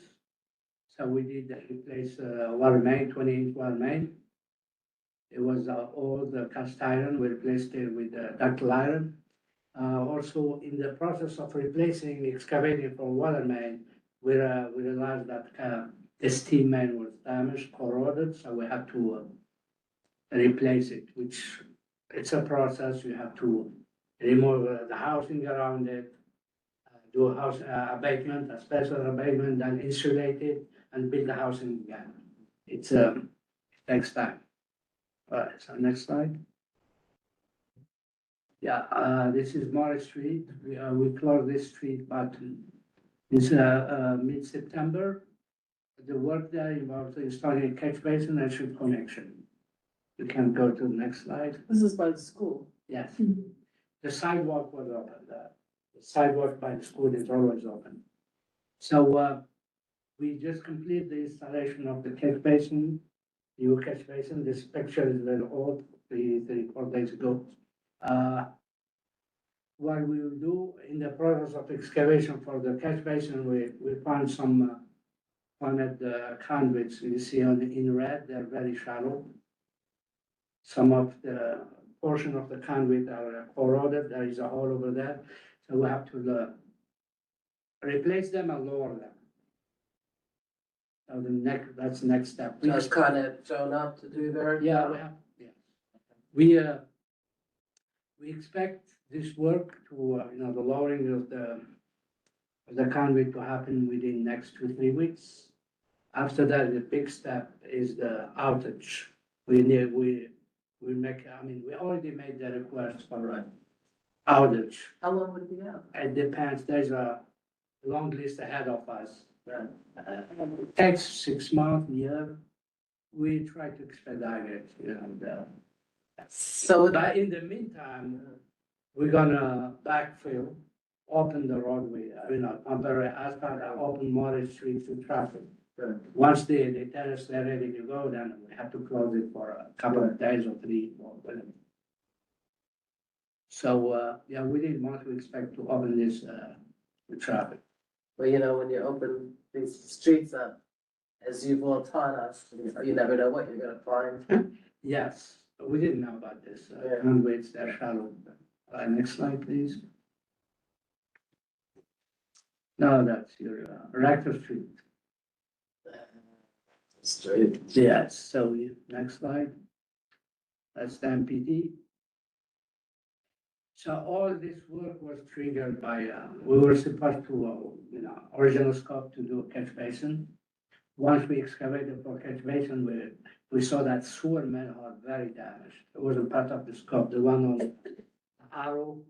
So we did replace water main, 20-inch water main. It was all the cast iron. We replaced it with ductile iron. Also, in the process of replacing, excavating for water main, we realized that the steam main was damaged, corroded, so we had to replace it, which it's a process. You have to remove the housing around it, do a house abatement, a special abatement, then insulate it and build the housing again. It takes time. All right, so next slide. Yeah, this is Morris Street. We closed this street about mid-September. The work there involves installing a catch basin and street connection. You can go to the next slide. This is by the school. Yes. The sidewalk was open. The sidewalk by the school is always open. So we just completed the installation of the catch basin, new catch basin. This picture is very old, 3-4 days ago. What we will do in the process of excavation for the catch basin, we found some pointed conduits you see in red. They're very shallow. Some of the portion of the conduit are corroded. There is a hole over there. So we have to replace them and lower them. So that's the next step. Just kind of shown up to do their. Yeah, we expect this work to, the lowering of the conduit to happen within next 2-3 weeks. After that, the big step is the outage. We already made the request for outage. How long would it be out? It depends. There's a long list ahead of us. It takes 6 months, a year. We try to expedite it, So But in the meantime, we're gonna backfill, open the roadway, temporary asphalt, open Morris Street to traffic. Once they tell us they're ready to go, then we have to close it for a couple of days or 3 or whatever. So, within a month, we expect to open this, to traffic. Well, when you open these streets up, as you've all taught us, you never know what you're gonna find. Yes, but we didn't know about this, Yeah. conduits, they're shallow. Next slide, please. No, that's your, Rector Street. Straight. Yes, so next slide. That's the MPD. So all this work was triggered by, we were supposed to, original scope to do a catch basin. Once we excavated for catch basin, we saw that sewer manhole very damaged. It wasn't part of the scope. The one on the arrow,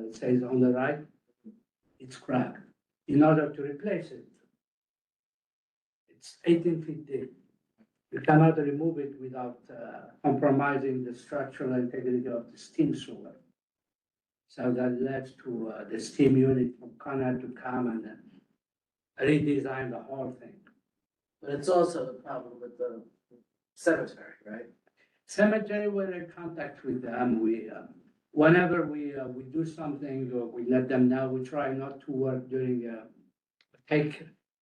it says on the right, it's cracked. In order to replace it, it's 18 feet deep. You cannot remove it without compromising the structural integrity of the steam sewer. So that led to the steam unit from Conrad to come and redesign the whole thing. But it's also the problem with the cemetery, right? Cemetery, we're in contact with them. Whenever we do something, we let them know. We try not to work during,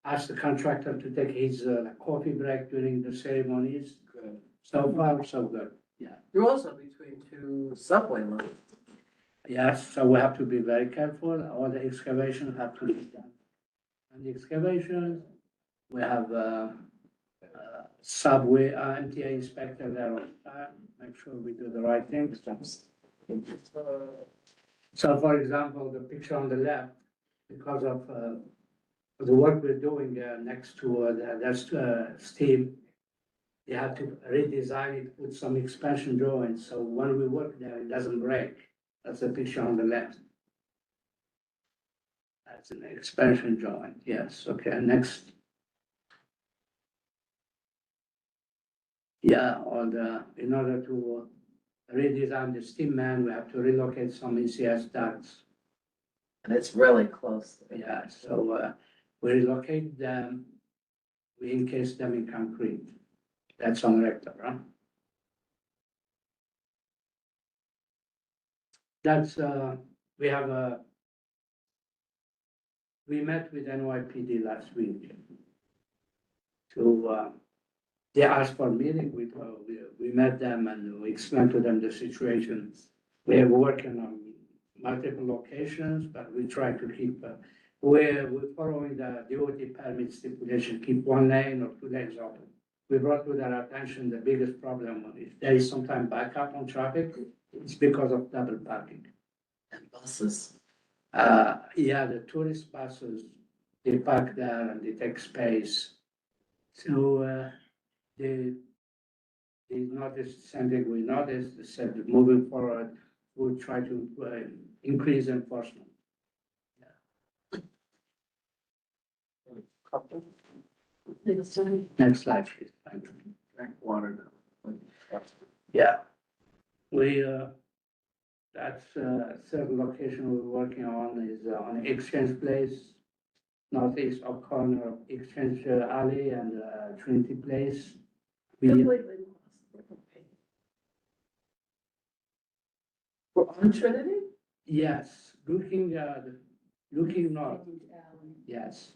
ask the contractor to take his coffee break during the ceremonies. Good. So far, so good. Yeah. You're also between two subway lines. Yes, so we have to be very careful. All the excavations have to be done. And the excavations, we have subway, MTA inspector there on time, make sure we do the right things. So for example, the picture on the left, because of the work we're doing next to the steam, they have to redesign it with some expansion drawings. So when we work there, it doesn't break. That's the picture on the left. That's an expansion drawing. Yes, okay, next. Yeah, in order to redesign the steam man, we have to relocate some ECS ducts. And it's really close. Yeah, so, we relocate them, we encase them in concrete. That's on Rector, huh? That's, we have we met with NYPD last week. To, they asked for a meeting, we met them and we explained to them the situation. We are working on multiple locations, but we try to keep, we're following the DOT permit stipulation, keep one lane or 2 lanes open. We brought to their attention the biggest problem, if there is sometimes backup on traffic, it's because of double parking. And buses. Yeah, the tourist buses, they park there and they take space. So, they noticed, same thing we noticed, they said that moving forward, we'll try to increase enforcement. Next slide, please. Thank you. Drink water. Yeah. We, that's, third location we're working on is on Exchange Place, northeast of corner of Exchange Alley and Trinity Place. We, Completely lost. We're on Trinity? yes, looking north, yes.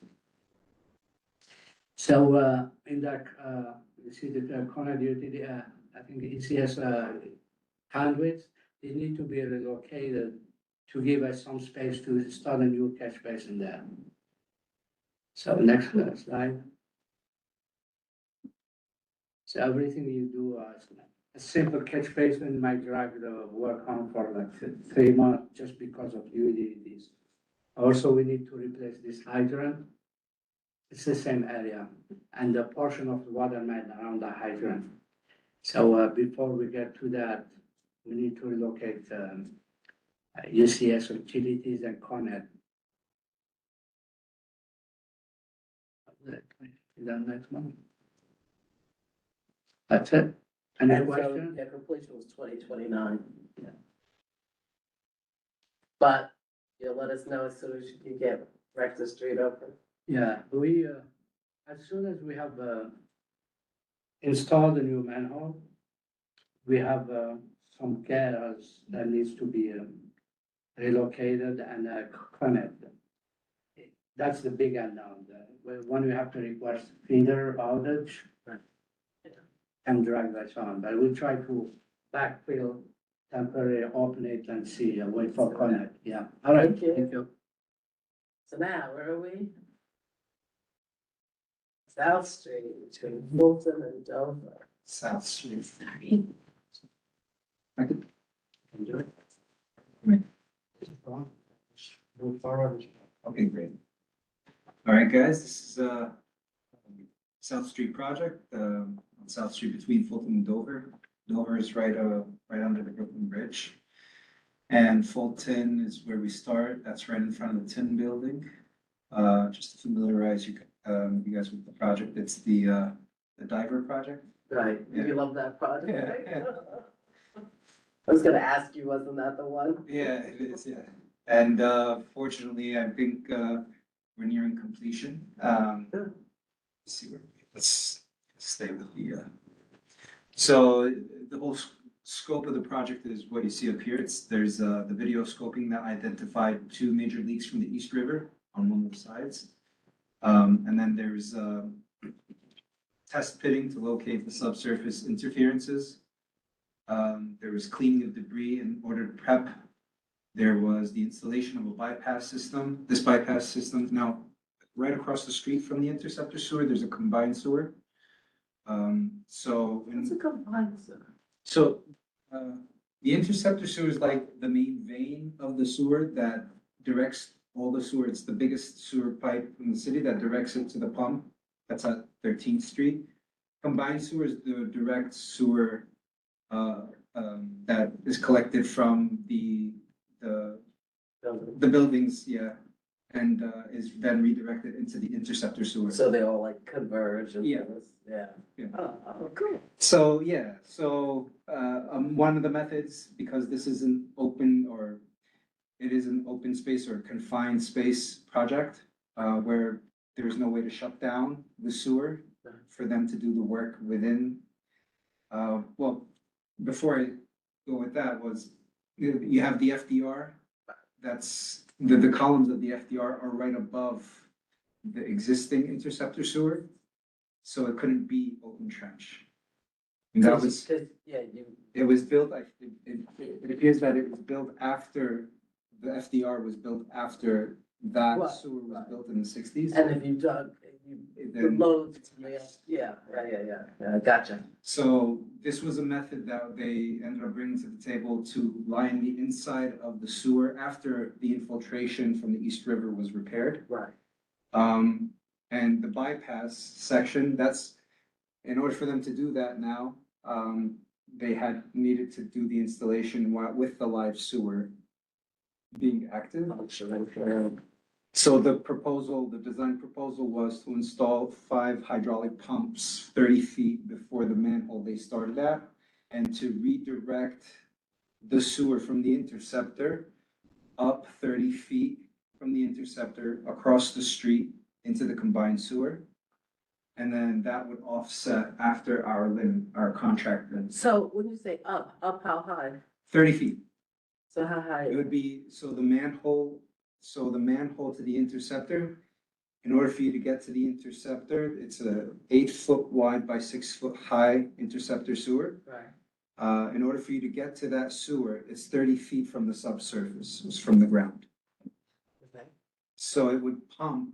So, in that, you see the corner duty, I think ECS, conduits, they need to be relocated to give us some space to start a new catch basin there. So next slide. So everything you do, a simple catch basin might drag the work on for like 3 months just because of utilities. Also, we need to replace this hydrant. It's the same area and the portion of the water main around the hydrant. So, before we get to that, we need to relocate, UCS utilities and Con Ed. The next one. That's it. Any And so, questions? yeah, completion was 2029. Yeah. But you'll let us know as soon as you get Rector Street open. Yeah, we, as soon as we have, installed the new manhole, we have, some carriers that needs to be, relocated and, connected. That's the big unknown, when we have to request feeder outage. Right. And drag that on, but we try to backfill temporary, open it and see, wait for connect, yeah. All right, Thank you. thank you. So now, where are we? South Street between Fulton and Dover. South Street. Sorry. I could. Do it. Move forward. Okay, great. All right, guys, this is South Street project, on South Street between Fulton and Dover. Dover is right under the Brooklyn Bridge. And Fulton is where we start. That's right in front of the Tin Building. Just to familiarize you guys with the project, it's the Diver project. Right, Yeah. you love that project, Yeah, right? yeah. I was gonna ask you, wasn't that the one? Yeah, it is, yeah. And fortunately, I think we're nearing completion. Let's see where, let's stay with the, so the whole scope of the project is what you see up here. There's the video scoping that identified 2 major leaks from the East River on one of the sides. And then there's test pitting to locate the subsurface interferences. There was cleaning of debris and ordered prep. There was the installation of a bypass system. This bypass system, now, right across the street from the interceptor sewer, there's a combined sewer. It's a combined sewer. So, the interceptor sewer is like the main vein of the sewer that directs all the sewer. It's the biggest sewer pipe in the city that directs it to the pump. That's at 13th Street. Combined sewer is the direct sewer, that is collected from the buildings, yeah, and, is then redirected into the interceptor sewer. So they all like converge and Yeah. things, yeah. Yeah. Oh, cool. So, yeah, so, one of the methods, because this is an open or it is an open space or confined space project, where there's no way to shut down the sewer for them to do the work within. Well, before I go with that was, you have the FDR. That's, the columns of the FDR are right above the existing interceptor sewer. So it couldn't be open trench. And that was, Yeah, you, it was built, it appears that it was built after, the FDR was built after that Right, sewer was right. built in the sixties. And if you dug, the Then- loads, yeah, gotcha. So this was a method that they ended up bringing to the table to line the inside of the sewer after the infiltration from the East River was repaired. Right. And the bypass section, that's, in order for them to do that now, they had needed to do the installation with the live sewer being active. So the proposal, the design proposal was to install 5 hydraulic pumps 30 feet before the manhole they started at, and to redirect the sewer from the interceptor up 30 feet from the interceptor across the street into the combined sewer. And then that would offset after our contract limit, So when you say up how high? 30 feet. So how high? It would be, so the manhole to the interceptor, in order for you to get to the interceptor, it's a 8-foot wide by 6-foot high interceptor sewer. Right. In order for you to get to that sewer, it's 30 feet from the subsurface, it's from the ground. Okay. So it would pump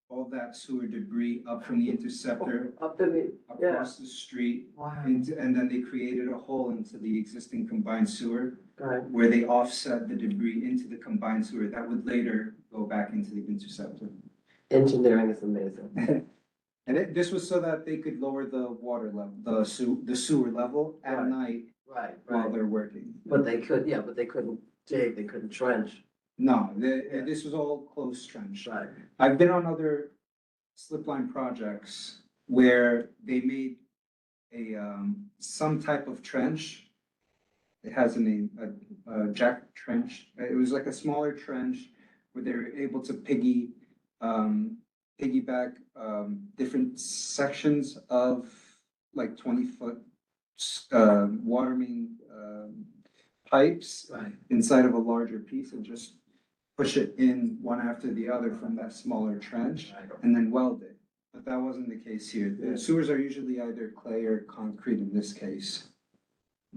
all that sewer debris up from the interceptor, Up in the, yeah. across the street, Wow. and then they created a hole into the existing combined sewer, Right. where they offset the debris into the combined sewer that would later go back into the interceptor. Engineering is amazing. And this was so that they could lower the water level, the sewer level at Right. night Right, while right. they're working. But they couldn't dig, they couldn't trench. No, this was all closed trench. Right. I've been on other slipline projects where they made some type of trench. It has a name, a jack trench. It was like a smaller trench where they were able to piggyback different sections of like 20-foot water main pipes Right. inside of a larger piece and just push it in one after the other from that smaller trench and then weld it. But that wasn't the case here. The sewers are usually either clay or concrete in this case.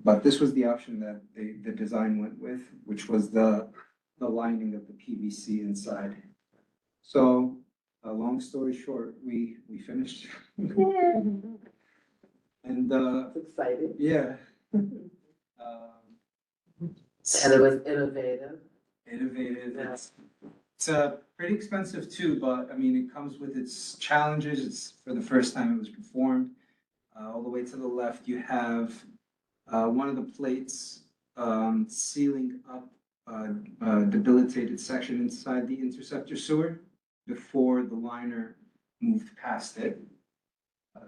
But this was the option that the design went with, which was the lining of the PVC inside. So, long story short, we finished. And, It's exciting. yeah. And it was innovative. Innovative. Yeah. It's pretty expensive too, but I mean, it comes with its challenges. It's for the first time it was performed. All the way to the left, you have one of the plates sealing up a debilitated section inside the interceptor sewer before the liner moved past it.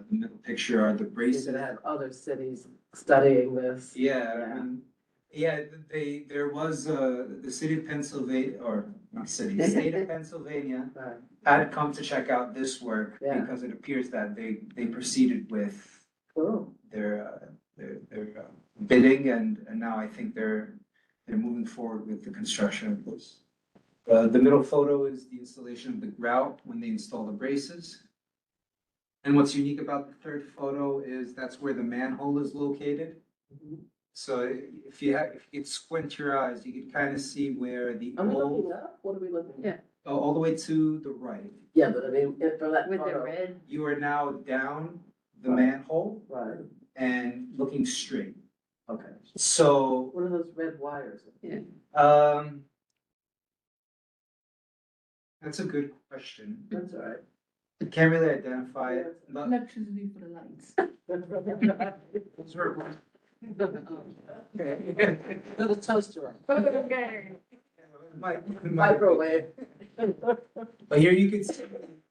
The middle picture are the You're braces. gonna have other cities studying this. Yeah, I mean, yeah, there was, the city of Pennsylvania, or not city, the state of Pennsylvania Right. had come to check out this work Yeah. because it appears that they proceeded with Cool. their bidding and now I think they're moving forward with the construction of this. The middle photo is the installation of the grout when they install the braces. And what's unique about the third photo is that's where the manhole is located. Mhm. So if you could squint your eyes, you could kind of see where the Are we looking old, up? What are we looking at? all the way to the right. Yeah, but I mean, for that With the photo. red, You are now down the Right. manhole Right, and looking straight. okay. So, What are those red wires? that's a good question. That's all right. I can't really identify it, but Electricity for the lights. those were. Little toaster. Microwave. Microwave. But here you can see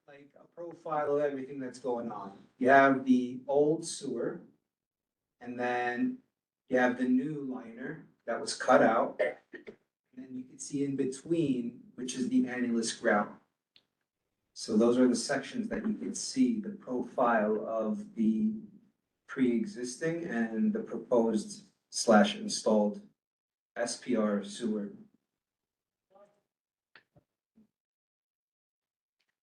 like a profile of everything that's going on. You have the old sewer. And then you have the new liner that was cut out. And then you can see in between, which is the annulus grout. So those are the sections that you can see the profile of the pre-existing and the proposed / installed SPR sewer.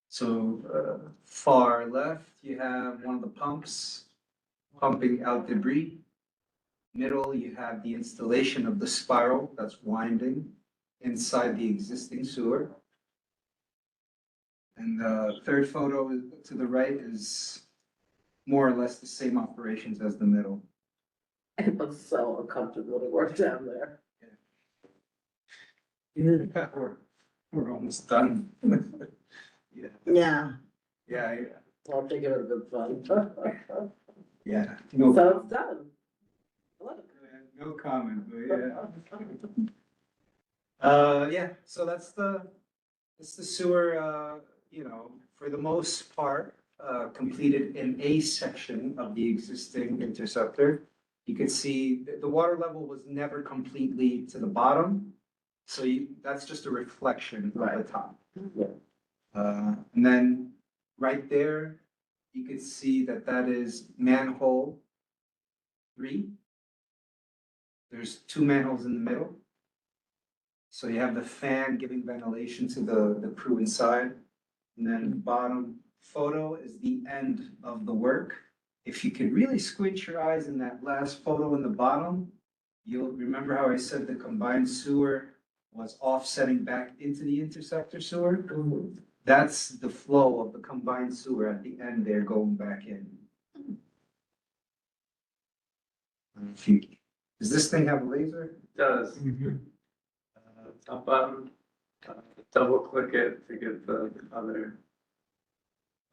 So far left, you have one of the pumps pumping out debris. Middle, you have the installation of the spiral that's winding inside the existing sewer. And the third photo to the right is more or less the same operations as the middle. It was so uncomfortable to work down there. We're almost done. Yeah, Yeah. yeah, I think it would have been fun. yeah. No, So it's done. Look. no comment, but yeah. Yeah, so that's the sewer, you know, for the most part, completed in a section of the existing interceptor. You can see the water level was never completely to the bottom. So that's just a reflection of the Right. top. Yeah. And then right there, you can see that is manhole 3. There's 2 manholes in the middle. So you have the fan giving ventilation to the crew inside. And then the bottom photo is the end of the work. If you can really squint your eyes in that last photo in the bottom, you'll remember how I said the combined sewer was offsetting back into the interceptor sewer? That's the flow of the combined sewer at the end there going back in. Does this thing have a laser? Does. Top button, double click it to get the other.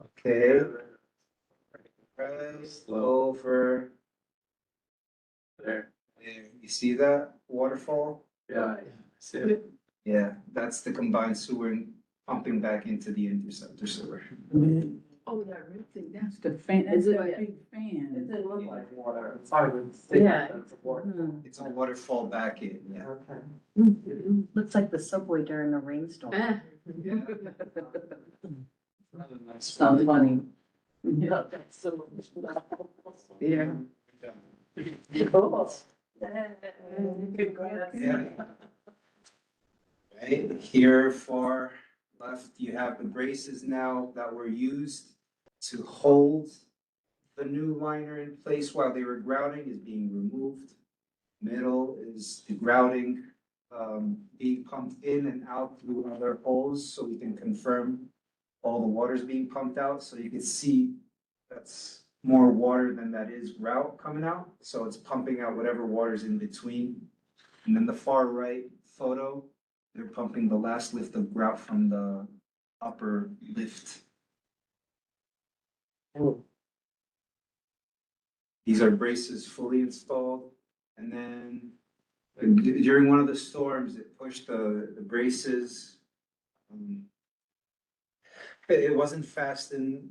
Okay. Press over. There, There. You see that waterfall? yeah, see it. Yeah, that's the combined sewer pumping back into the interceptor sewer. Oh, that red thing, that's the fan, that's Is it- that big It fan. didn't look like water. It's hard to see. Yeah. That's a board. Hmm. It's a waterfall back in, yeah. Okay. Looks like the subway during a rainstorm. So funny. Yeah, that's so. Yeah. Cool. Yeah. Right, here far left, you have the braces now that were used to hold the new liner in place while they were grouting is being removed. Middle is the grouting, being pumped in and out through other holes, so we can confirm all the water's being pumped out, so you can see that's more water than that is grout coming out, so it's pumping out whatever water's in between. And then the far right photo, they're pumping the last lift of grout from the upper lift. These are braces fully installed, and then during one of the storms, it pushed the braces. It wasn't fastened,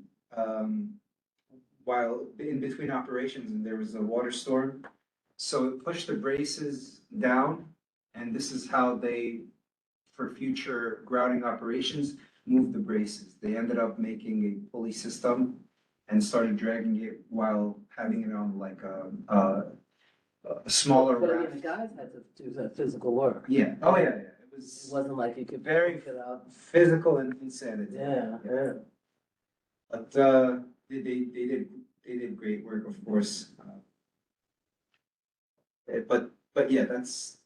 while in between operations, and there was a water storm. So it pushed the braces down, and this is how they, for future grouting operations, moved the braces. They ended up making a pulley system and started dragging it while having it on like a smaller But again, raft. the guys had to do that physical work. Yeah, oh yeah, yeah, it It was wasn't like you could Very pick it up. physical and insanity. Yeah, yeah. But they did great work, of course. But yeah, that's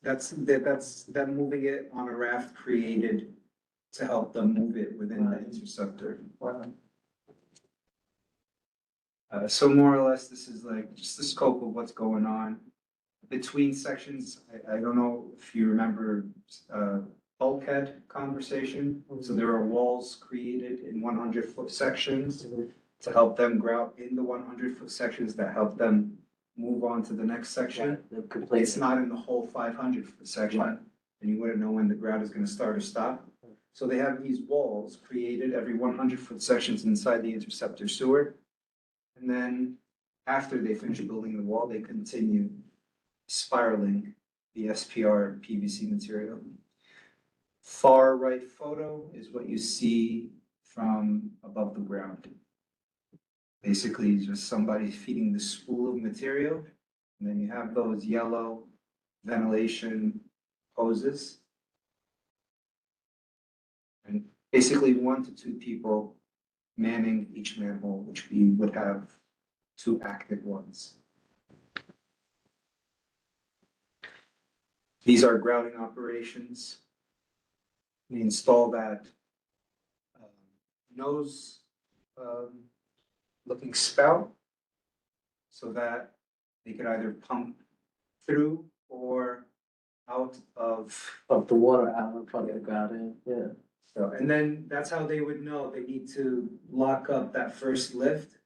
them moving it on a raft created to help them move it within the interceptor. So more or less, this is like just the scope of what's going on between sections. I don't know if you remember bulkhead conversation. So there are walls created in 100-foot sections to help them grout in the 100-foot sections that help them move on to the next section. It's not in the whole 500-foot section, and you wouldn't know when the grout is gonna start or stop. So they have these walls created every 100-foot sections inside the interceptor sewer. And then after they finish building the wall, they continue spiraling the SPR PVC material. far right photo is what you see from above the ground. Basically, just somebody feeding the spool of material, and then you have those yellow ventilation hoses. And basically 1 to 2 people manning each manhole, which we would have 2 active ones. These are grouting operations. We install that nose looking spout so that they could either pump through or out of. Pump the water out and plug the ground in, yeah. So, and then that's how they would know they need to lock up that first lift,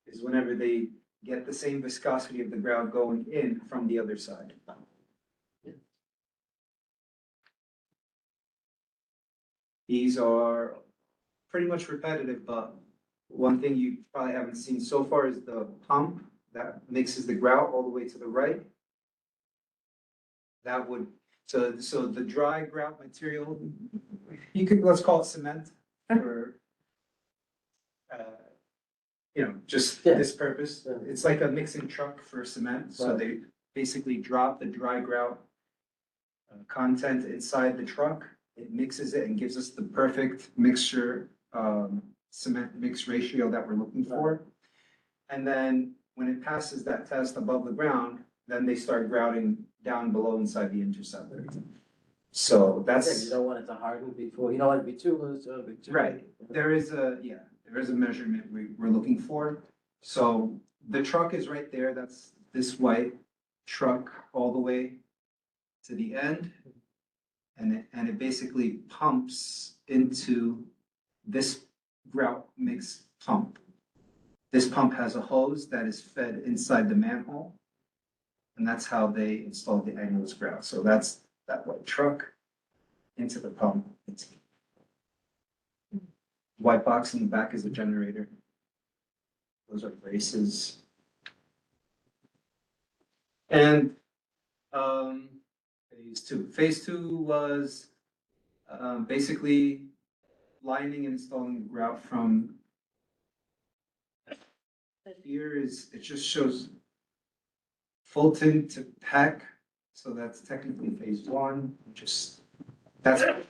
is whenever they get the same viscosity of the ground going in from the other side. These are pretty much repetitive, but one thing you probably haven't seen so far is the pump that mixes the grout all the way to the right. That would, so the dry grout material, you could, let's call it cement for, just Yeah. this purpose. Yeah. It's like a mixing truck for cement, so Right. they basically drop the dry grout content inside the truck. It mixes it and gives us the perfect mixture, cement mix ratio that we're looking for. And then when it passes that test above the ground, then they start grouting down below inside the interceptor. So Yeah, that's. you don't want it to harden before, you don't want it to be too loose or be too. Right. There is a measurement we're looking for. So the truck is right there. That's this white truck all the way to the end. And it basically pumps into this grout mix pump. This pump has a hose that is fed inside the manhole. And that's how they installed the annulus grout. So that's that white truck into the pump. White box in the back is a generator. Those are braces. And phase 2. Phase 2 was basically lining and installing grout from here it just shows Fulton to Peck. So that's technically phase 1, that's phase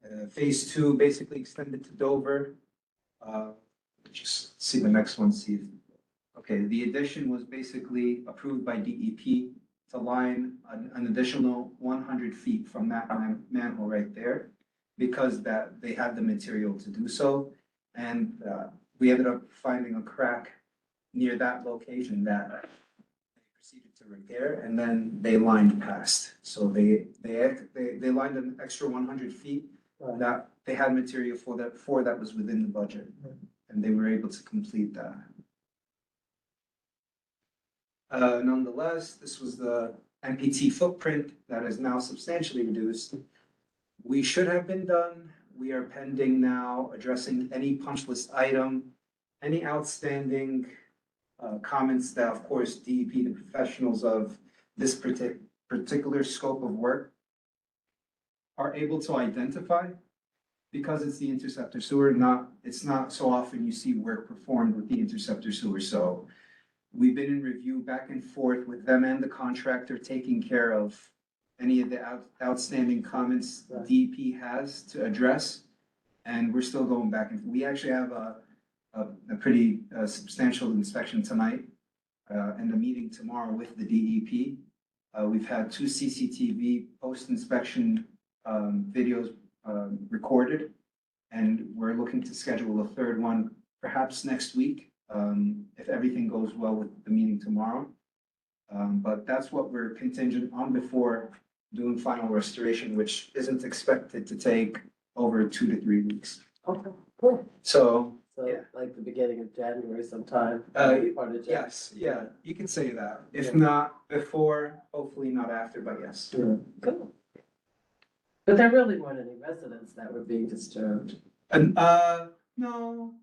2. Phase 2 basically extended to Dover. Just see the next one, see if, okay, the addition was basically approved by DEP to line an additional 100 feet from that manhole right there, because that they had the material to do so. And we ended up finding a crack near that location that they proceeded to repair, and then they lined past. So they lined an extra 100 feet. Right. That they had material for that was within the budget, and they were able to complete that. Nonetheless, this was the MPT footprint that is now substantially reduced. We should have been done. We are pending now addressing any punch list item, any outstanding comments that, of course, DEP, the professionals of this particular scope of work, are able to identify, because it's the interceptor sewer. It's not so often you see work performed with the interceptor sewer. So we've been in review back and forth with them and the contractor, taking care of any of the outstanding comments DEP has to address. And we're still going back, and we actually have a pretty substantial inspection tonight and a meeting tomorrow with the DEP. We've had 2 CCTV post-inspection videos recorded, and we're looking to schedule a 3rd one perhaps next week, if everything goes well with the meeting tomorrow. But that's what we're contingent on before doing final restoration, which isn't expected to take over 2 to 3 weeks. Okay, cool. So, So yeah. like the beginning of January sometime. Uh, part of January. yes, yeah, you can say that. If Yeah. not before, hopefully not after, but yes. Yeah, cool. But there really weren't any residents that were being disturbed. And, no.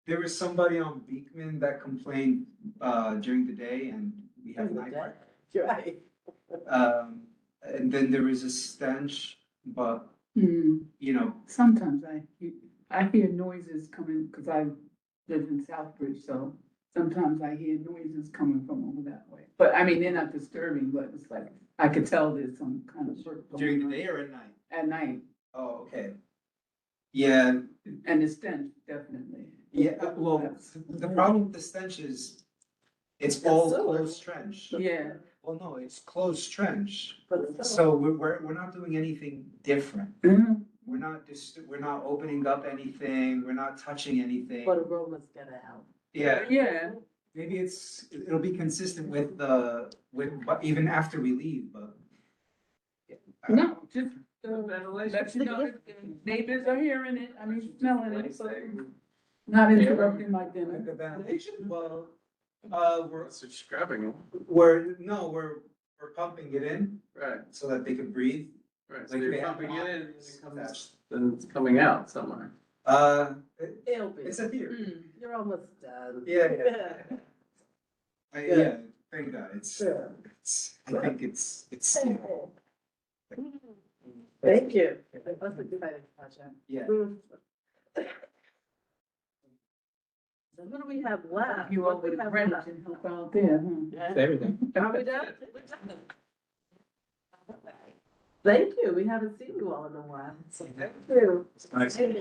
There was somebody on Beekman that complained, during the day, and we have During the night day? park. You're right. And then there is a stench, but, Hmm. you know, Sometimes I hear noises coming, cause I live in Southbridge, so sometimes I hear noises coming from over that way. But I mean, they're not disturbing, but it's like, I could tell there's some kind of work going during the on day or at night? at night, Oh, okay. Yeah, and the stench, definitely. well, the problem with the stench is it's all sewer. closed trench. Yeah, Well, no, it's closed trench. But it's So we're not doing anything different. Mhm. We're not opening up anything, we're not touching anything. But aromas get out. Yeah, yeah, maybe it'll be consistent with but even after we leave, but. no, just, Ventilation. let you know, that the neighbors are hearing it, I mean, smelling it, so not interrupting my dinner. The ventilation, well, we're, So just grabbing it, we're pumping it in right, so that they can breathe. right, so Like you're they have pumping it in, and monitors it comes, attached. then it's coming out somewhere. It'll be, It's a here. Mm. you're almost done. Yeah. Yeah, thank God, Yeah. I think it's. Thank you. That's a good project. Yeah. So what do we have left? You What all do we would have rent left? and help out there, huh? Everything. Are we done? Thank you. We haven't seen you all in a while. So thank you. Nice. Yeah.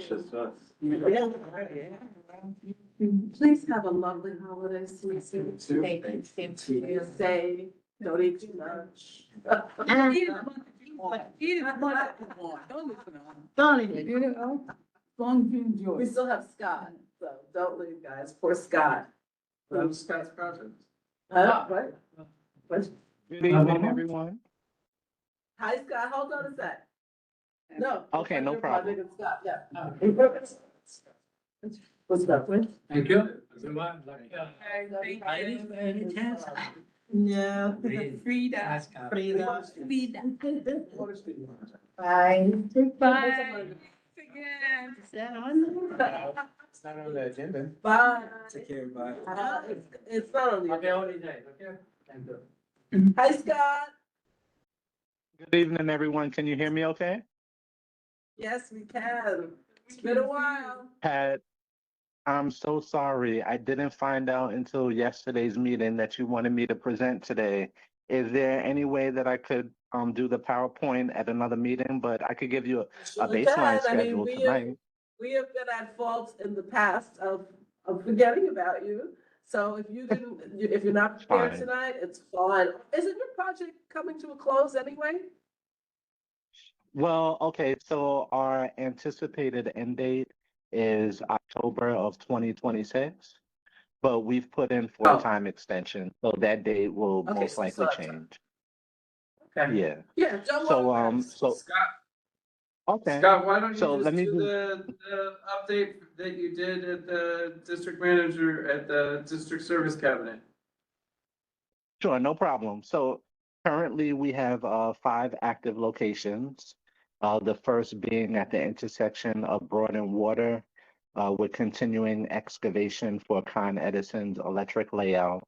Please have a lovely holiday season. Thank you, same to you. Stay, don't eat too much. Eat as much as you want, eat as much as you want, don't listen to them. Don't even, you know, as long as you enjoy. We still have Scott, so don't leave, guys. Poor Scott. That was Scott's project. Right? Good evening, everyone. Hi, Scott. Hold on a sec. No. Okay, no your problem. project is Scott, yeah. What's up, Rich? Thank you. Yeah. Frida. Frida. Bye. Bye. Again. Is that on? It's not on the agenda. Bye. Take care, bye. It's not on the. Okay, holiday night, okay? Thank you. Hi, Scott. Good evening, everyone. Can you hear me okay? Yes, we can. It's been a while. Pat, I'm so sorry. I didn't find out until yesterday's meeting that you wanted me to present today. Is there any way that I could do the PowerPoint at another meeting? But I could give you a Sure baseline can. I mean, schedule we have, tonight. we have been at fault in the past of forgetting about you. So if you didn't, if you're not prepared Fine. tonight, it's fine. Isn't your project coming to a close anyway? Well, okay, so our anticipated end date is October of 2026, but we've put in for a Oh. time extension, so that date will Okay, most so we still likely have time. change. Okay. Yeah. Yeah, don't So, worry about it. so, Scott, okay. Scott, why don't So you let just me do do- the update that you did at the district manager at the district service cabinet? Sure, no problem. So currently we have 5 active locations. The first being at the intersection of Broad and Water. We're continuing excavation for Con Edison's electric layout.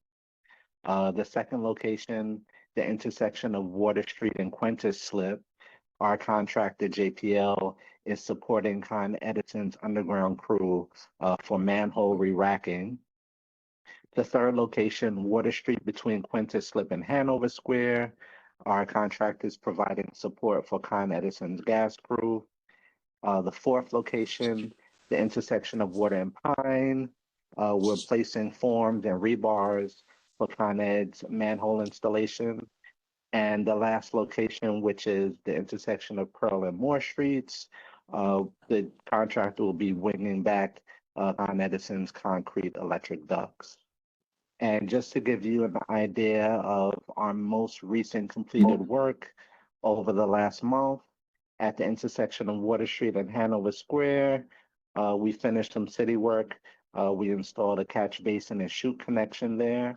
The second location, the intersection of Water Street and Quintus Slip. Our contractor JPL is supporting Con Edison's underground crew for manhole re-racking. The third location, Water Street between Quintus Slip and Hanover Square. Our contractor is providing support for Con Edison's gas crew. The fourth location, the intersection of Water and Pine. We're placing forms and rebars for Con Ed's manhole installation. And the last location, which is the intersection of Pearl and Moore Streets, the contractor will be winging back Con Edison's concrete electric ducts. And just to give you an idea of our most recent completed work over the last month, at the intersection of Water Street and Hanover Square, we finished some city work. We installed a catch basin and chute connection there.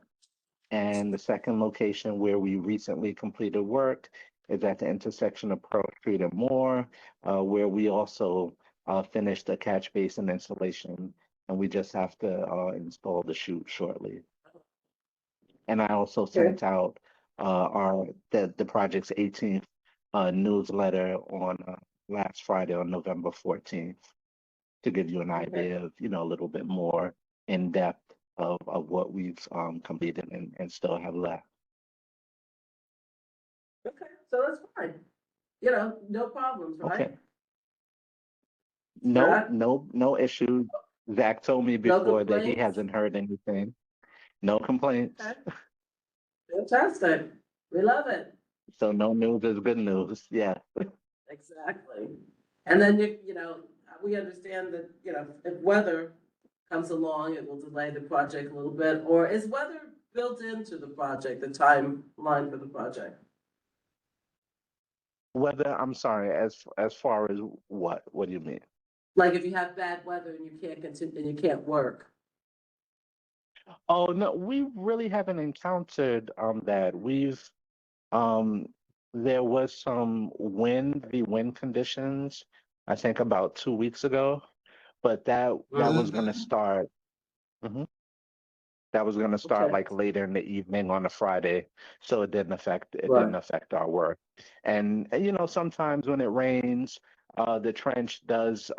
And the second location where we recently completed work is at the intersection of Pearl Street and Moore, where we also finished the catch basin installation, and we just have to install the chute shortly. And I also sent out the project's 18th newsletter on last Friday on November 14th to give you an idea of, a little bit more in depth of what we've completed and still have left. Okay, so that's fine. You know, no problems, right? Okay. No, Right. no issue. Zach told me No before that he complaints? hasn't heard anything. No complaints. Okay. Fantastic. We love it. So no news is good news. Yeah. Exactly. And then we understand that, if weather comes along, it will delay the project a little bit, or is weather built into the project, the timeline for the project? Whether, I'm sorry, as far as what? What do you mean? Like if you have bad weather and you can't continue, and you can't work. Oh no, we really haven't encountered that. Um there was some wind conditions, I think about 2 weeks ago, but that was gonna start. Mhm. That was gonna start Okay. like later in the evening on a Friday, so it didn't affect Right. our work. And sometimes when it rains, the trench does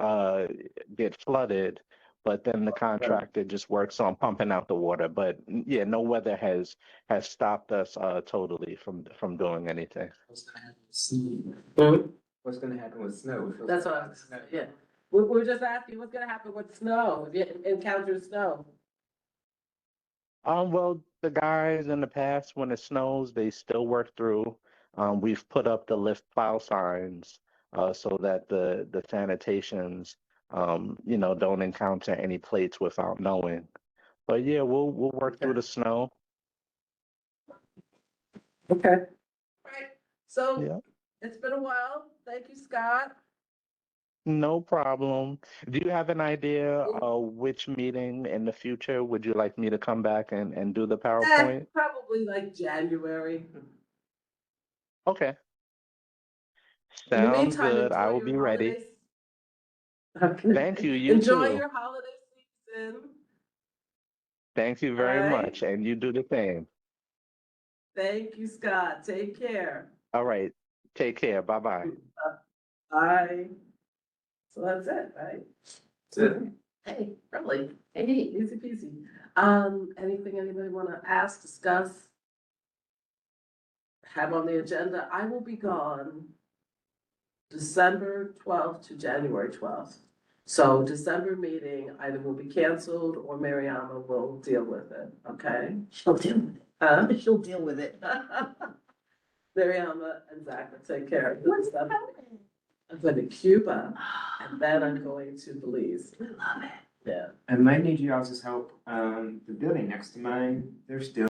get flooded, but then the contractor just works on pumping out the water. But yeah, no weather has stopped us totally from doing anything. What's gonna happen with snow? Hmm? What's gonna happen with snow? That's what I was, yeah. We're just asking what's gonna happen with snow, if you encounter snow. Well, the guys in the past, when it snows, they still work through. We've put up the lift plow signs so that the sanitations, don't encounter any plates without knowing. But yeah, we'll work through the snow. Okay. Right, so Yeah, it's been a while. Thank you, Scott. no problem. Do you have an idea which meeting in the future would you like me to come back and do the PowerPoint? Probably like January. Okay, In the sounds meantime, good. I enjoy will your be ready. holidays. Okay. Thank you. You Enjoy too. your holiday season. Thank you All very right. much, and you do the same. Thank you, Scott. Take care. All right. Take care. Bye-bye. Bye. So that's it, right? That's it. Hey, really, Hey, easy peasy. Anything anybody wanna ask, discuss? Have on the agenda? I will be gone December 12th to January 12th. So December meeting either will be canceled or Mariama will deal with it, okay? She'll deal with it. Huh? She'll deal with it. Mariama and Zach will take care of this stuff. I'm going to Cuba and then I'm going to Belize. We love it. Yeah. I might need you all's help. The building next to mine, they're still